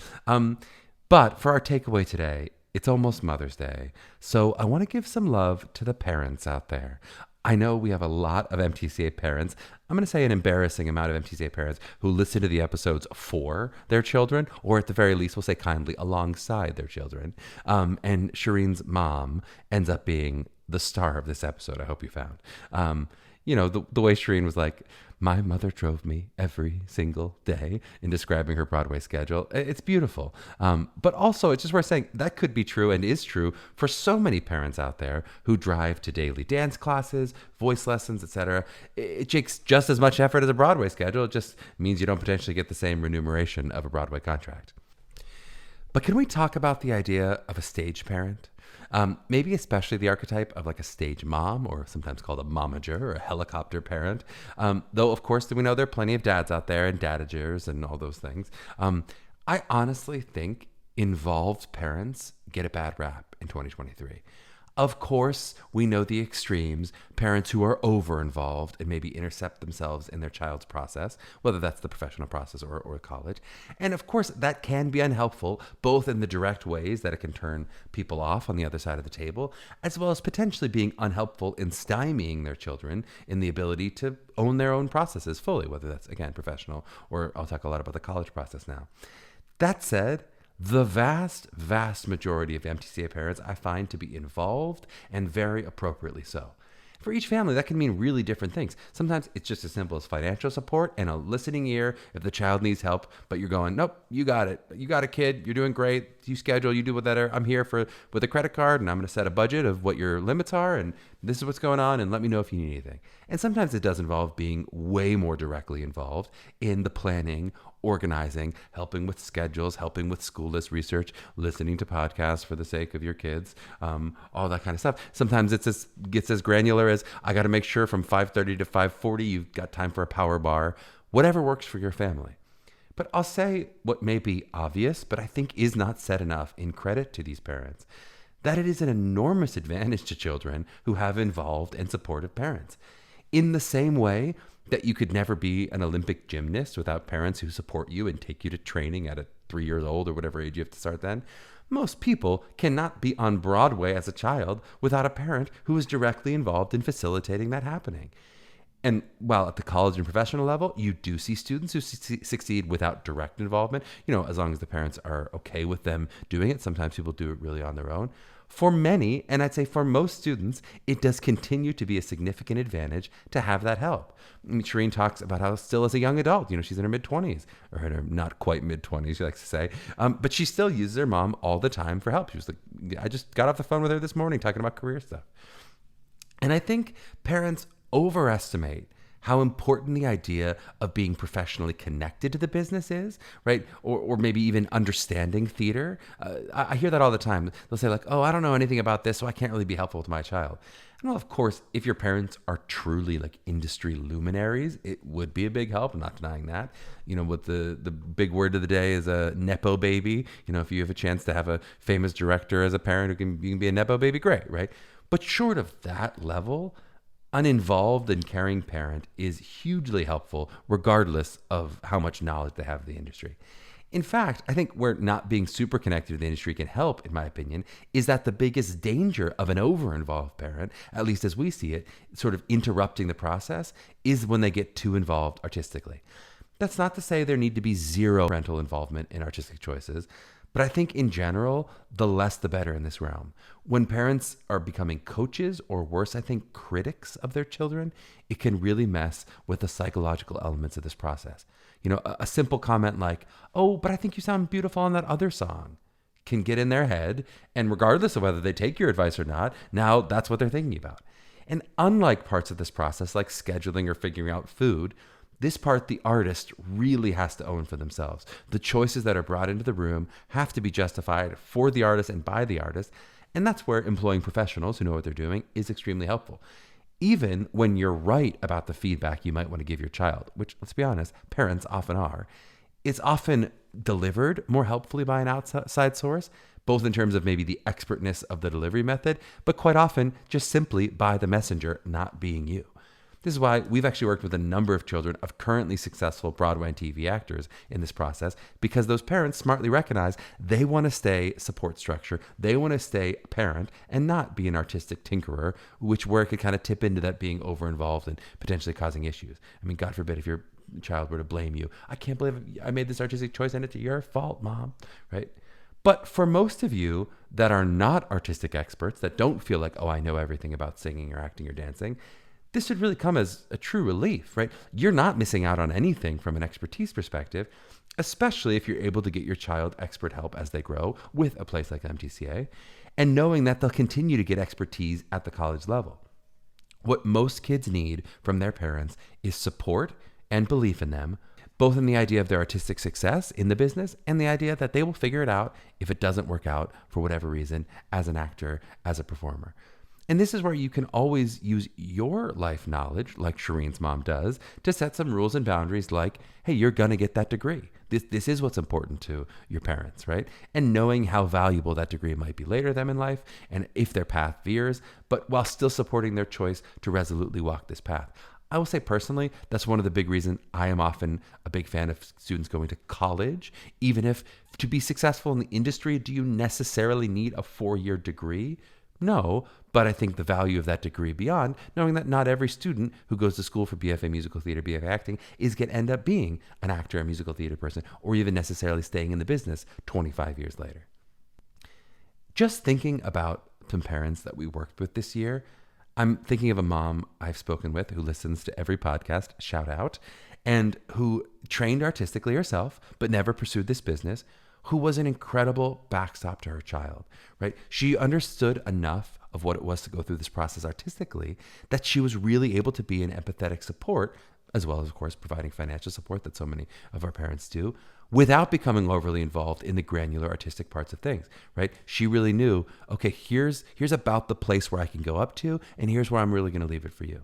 But for our takeaway today, it's almost Mother's Day. So I want to give some love to the parents out there. I know we have a lot of MTCA parents. I'm going to say an embarrassing amount of MTCA parents who listen to the episodes for their children, or at the very least, we'll say kindly, alongside their children. And Shereen's mom ends up being the star of this episode, I hope you found. The way Shereen was like, my mother drove me every single day in describing her Broadway schedule. It's beautiful. But also, it's just worth saying that could be true and is true for so many parents out there who drive to daily dance classes, voice lessons, etc. It takes just as much effort as a Broadway schedule. It just means you don't potentially get the same remuneration of a Broadway contract. But can we talk about the idea of a stage parent? Maybe especially the archetype of like a stage mom, or sometimes called a momager or a helicopter parent. Though, of course, we know there are plenty of dads out there and dadagers and all those things. I honestly think involved parents get a bad rap in 2023. Of course, we know the extremes, parents who are over involved and maybe intercept themselves in their child's process, whether that's the professional process or college. And of course, that can be unhelpful, both in the direct ways that it can turn people off on the other side of the table, as well as potentially being unhelpful in stymieing their children in the ability to own their own processes fully, whether that's, again, professional, or I'll talk a lot about the college process now. That said, the vast majority of MTCA parents I find to be involved, and very appropriately so. For each family, that can mean really different things. Sometimes it's just as simple as financial support and a listening ear if the child needs help, but you're going, nope, you got it. You got a kid. You're doing great. You schedule, you do whatever. I'm here with a credit card, and I'm going to set a budget of what your limits are, and this is what's going on, and let me know if you need anything. And sometimes it does involve being way more directly involved in the planning, organizing, helping with schedules, helping with school list research, listening to podcasts for the sake of your kids, all that kind of stuff. Sometimes gets as granular as, I got to make sure from 5:30 to 5:40 you've got time for a power bar, whatever works for your family. But I'll say what may be obvious, but I think is not said enough in credit to these parents, that it is an enormous advantage to children who have involved and supportive parents. In the same way that you could never be an Olympic gymnast without parents who support you and take you to training at 3 years old or whatever age you have to start then, most people cannot be on Broadway as a child without a parent who is directly involved in facilitating that happening. And while at the college and professional level, you do see students who succeed without direct involvement, as long as the parents are okay with them doing it. Sometimes people do it really on their own. For many, and I'd say for most students, it does continue to be a significant advantage to have that help. Shereen talks about how still as a young adult, she's in her mid-20s, or in her not quite mid-20s, she likes to say, but she still uses her mom all the time for help. She was like, I just got off the phone with her this morning talking about career stuff. And I think parents overestimate how important the idea of being professionally connected to the business is, right? Or maybe even understanding theater. I hear that all the time. They'll say like, oh, I don't know anything about this, so I can't really be helpful to my child. And well, of course, if your parents are truly like industry luminaries, it would be a big help. I'm not denying that. What the big word of the day is a Nepo baby. If you have a chance to have a famous director as a parent you can be a Nepo baby, great, right? But short of that level, uninvolved and caring parent is hugely helpful regardless of how much knowledge they have of the industry. In fact, I think where not being super connected to the industry can help, in my opinion, is that the biggest danger of an over-involved parent, at least as we see it, sort of interrupting the process, is when they get too involved artistically. That's not to say there need to be zero parental involvement in artistic choices, but I think in general, the less the better in this realm. When parents are becoming coaches, or worse, I think critics of their children, it can really mess with the psychological elements of this process. A simple comment like, oh, but I think you sound beautiful on that other song, can get in their head. And regardless of whether they take your advice or not, now that's what they're thinking about. And unlike parts of this process, like scheduling or figuring out food, this part the artist really has to own for themselves. The choices that are brought into the room have to be justified for the artist and by the artist. And that's where employing professionals who know what they're doing is extremely helpful. Even when you're right about the feedback you might want to give your child, which, let's be honest, parents often are, it's often delivered more helpfully by an outside source, both in terms of maybe the expertness of the delivery method, but quite often just simply by the messenger not being you. This is why we've actually worked with a number of children of currently successful Broadway and TV actors in this process, because those parents smartly recognize they want to stay support structure, they want to stay a parent and not be an artistic tinkerer, where it could kind of tip into that being over-involved and potentially causing issues. I mean, God forbid if your child were to blame you. I can't believe I made this artistic choice and it's your fault, Mom, right? But for most of you that are not artistic experts, that don't feel like, oh, I know everything about singing or acting or dancing, this should really come as a true relief, right? You're not missing out on anything from an expertise perspective, especially if you're able to get your child expert help as they grow with a place like MTCA, and knowing that they'll continue to get expertise at the college level. What most kids need from their parents is support and belief in them, both in the idea of their artistic success in the business and the idea that they will figure it out if it doesn't work out for whatever reason as an actor, as a performer. And this is where you can always use your life knowledge, like Shereen's mom does, to set some rules and boundaries like, hey, you're going to get that degree. This is what's important to your parents, right? And knowing how valuable that degree might be later them in life and if their path veers, but while still supporting their choice to resolutely walk this path. I will say personally, that's one of the big reasons I am often a big fan of students going to college, even if to be successful in the industry, do you necessarily need a 4-year degree? No, but I think the value of that degree beyond, knowing that not every student who goes to school for BFA musical theater, BFA acting, is going to end up being an actor, a musical theater person, or even necessarily staying in the business 25 years later. Just thinking about some parents that we worked with this year, I'm thinking of a mom I've spoken with who listens to every podcast, shout out, and who trained artistically herself, but never pursued this business, who was an incredible backstop to her child, right? She understood enough of what it was to go through this process artistically that she was really able to be an empathetic support, as well as, of course, providing financial support that so many of our parents do, without becoming overly involved in the granular artistic parts of things, right? She really knew, okay, here's about the place where I can go up to, and here's where I'm really going to leave it for you.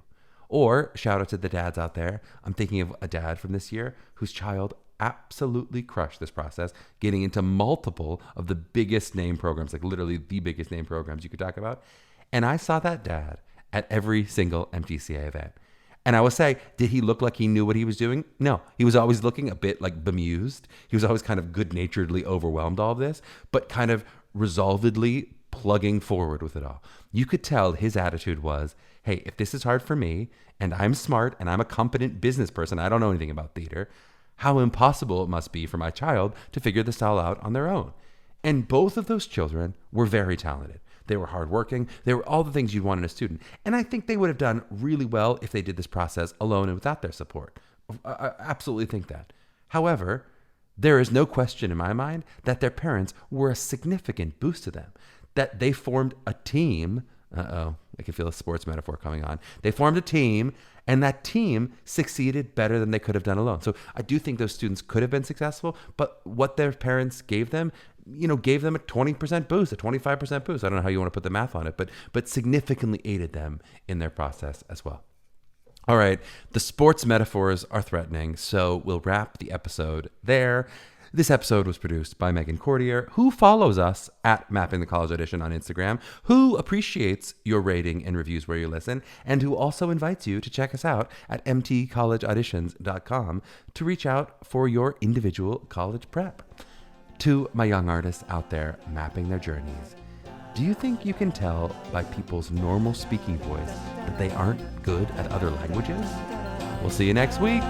Or shout out to the dads out there. I'm thinking of a dad from this year whose child absolutely crushed this process, getting into multiple of the biggest name programs, like literally the biggest name programs you could talk about. And I saw that dad at every single MTCA event. And I will say, did he look like he knew what he was doing? No, he was always looking a bit like bemused. He was always kind of good-naturedly overwhelmed all of this, but kind of resolvedly plugging forward with it all. You could tell his attitude was, hey, if this is hard for me and I'm smart and I'm a competent business person, I don't know anything about theater, how impossible it must be for my child to figure this all out on their own. And both of those children were very talented. They were hardworking. They were all the things you'd want in a student. And I think they would have done really well if they did this process alone and without their support. I absolutely think that. However, there is no question in my mind that their parents were a significant boost to them, that they formed a team. I can feel a sports metaphor coming on. They formed a team, and that team succeeded better than they could have done alone. So I do think those students could have been successful, but what their parents gave them, gave them a 20% boost, a 25% boost. I don't know how you want to put the math on it, but significantly aided them in their process as well. All right, the sports metaphors are threatening, so we'll wrap the episode there. This episode was produced by Meghan Cordier, who follows us at Mapping the College Audition on Instagram, who appreciates your rating and reviews where you listen, and who also invites you to check us out at mtcollegeauditions.com to reach out for your individual college prep. To my young artists out there mapping their journeys, do you think you can tell by people's normal speaking voice that they aren't good at other languages? We'll see you next week.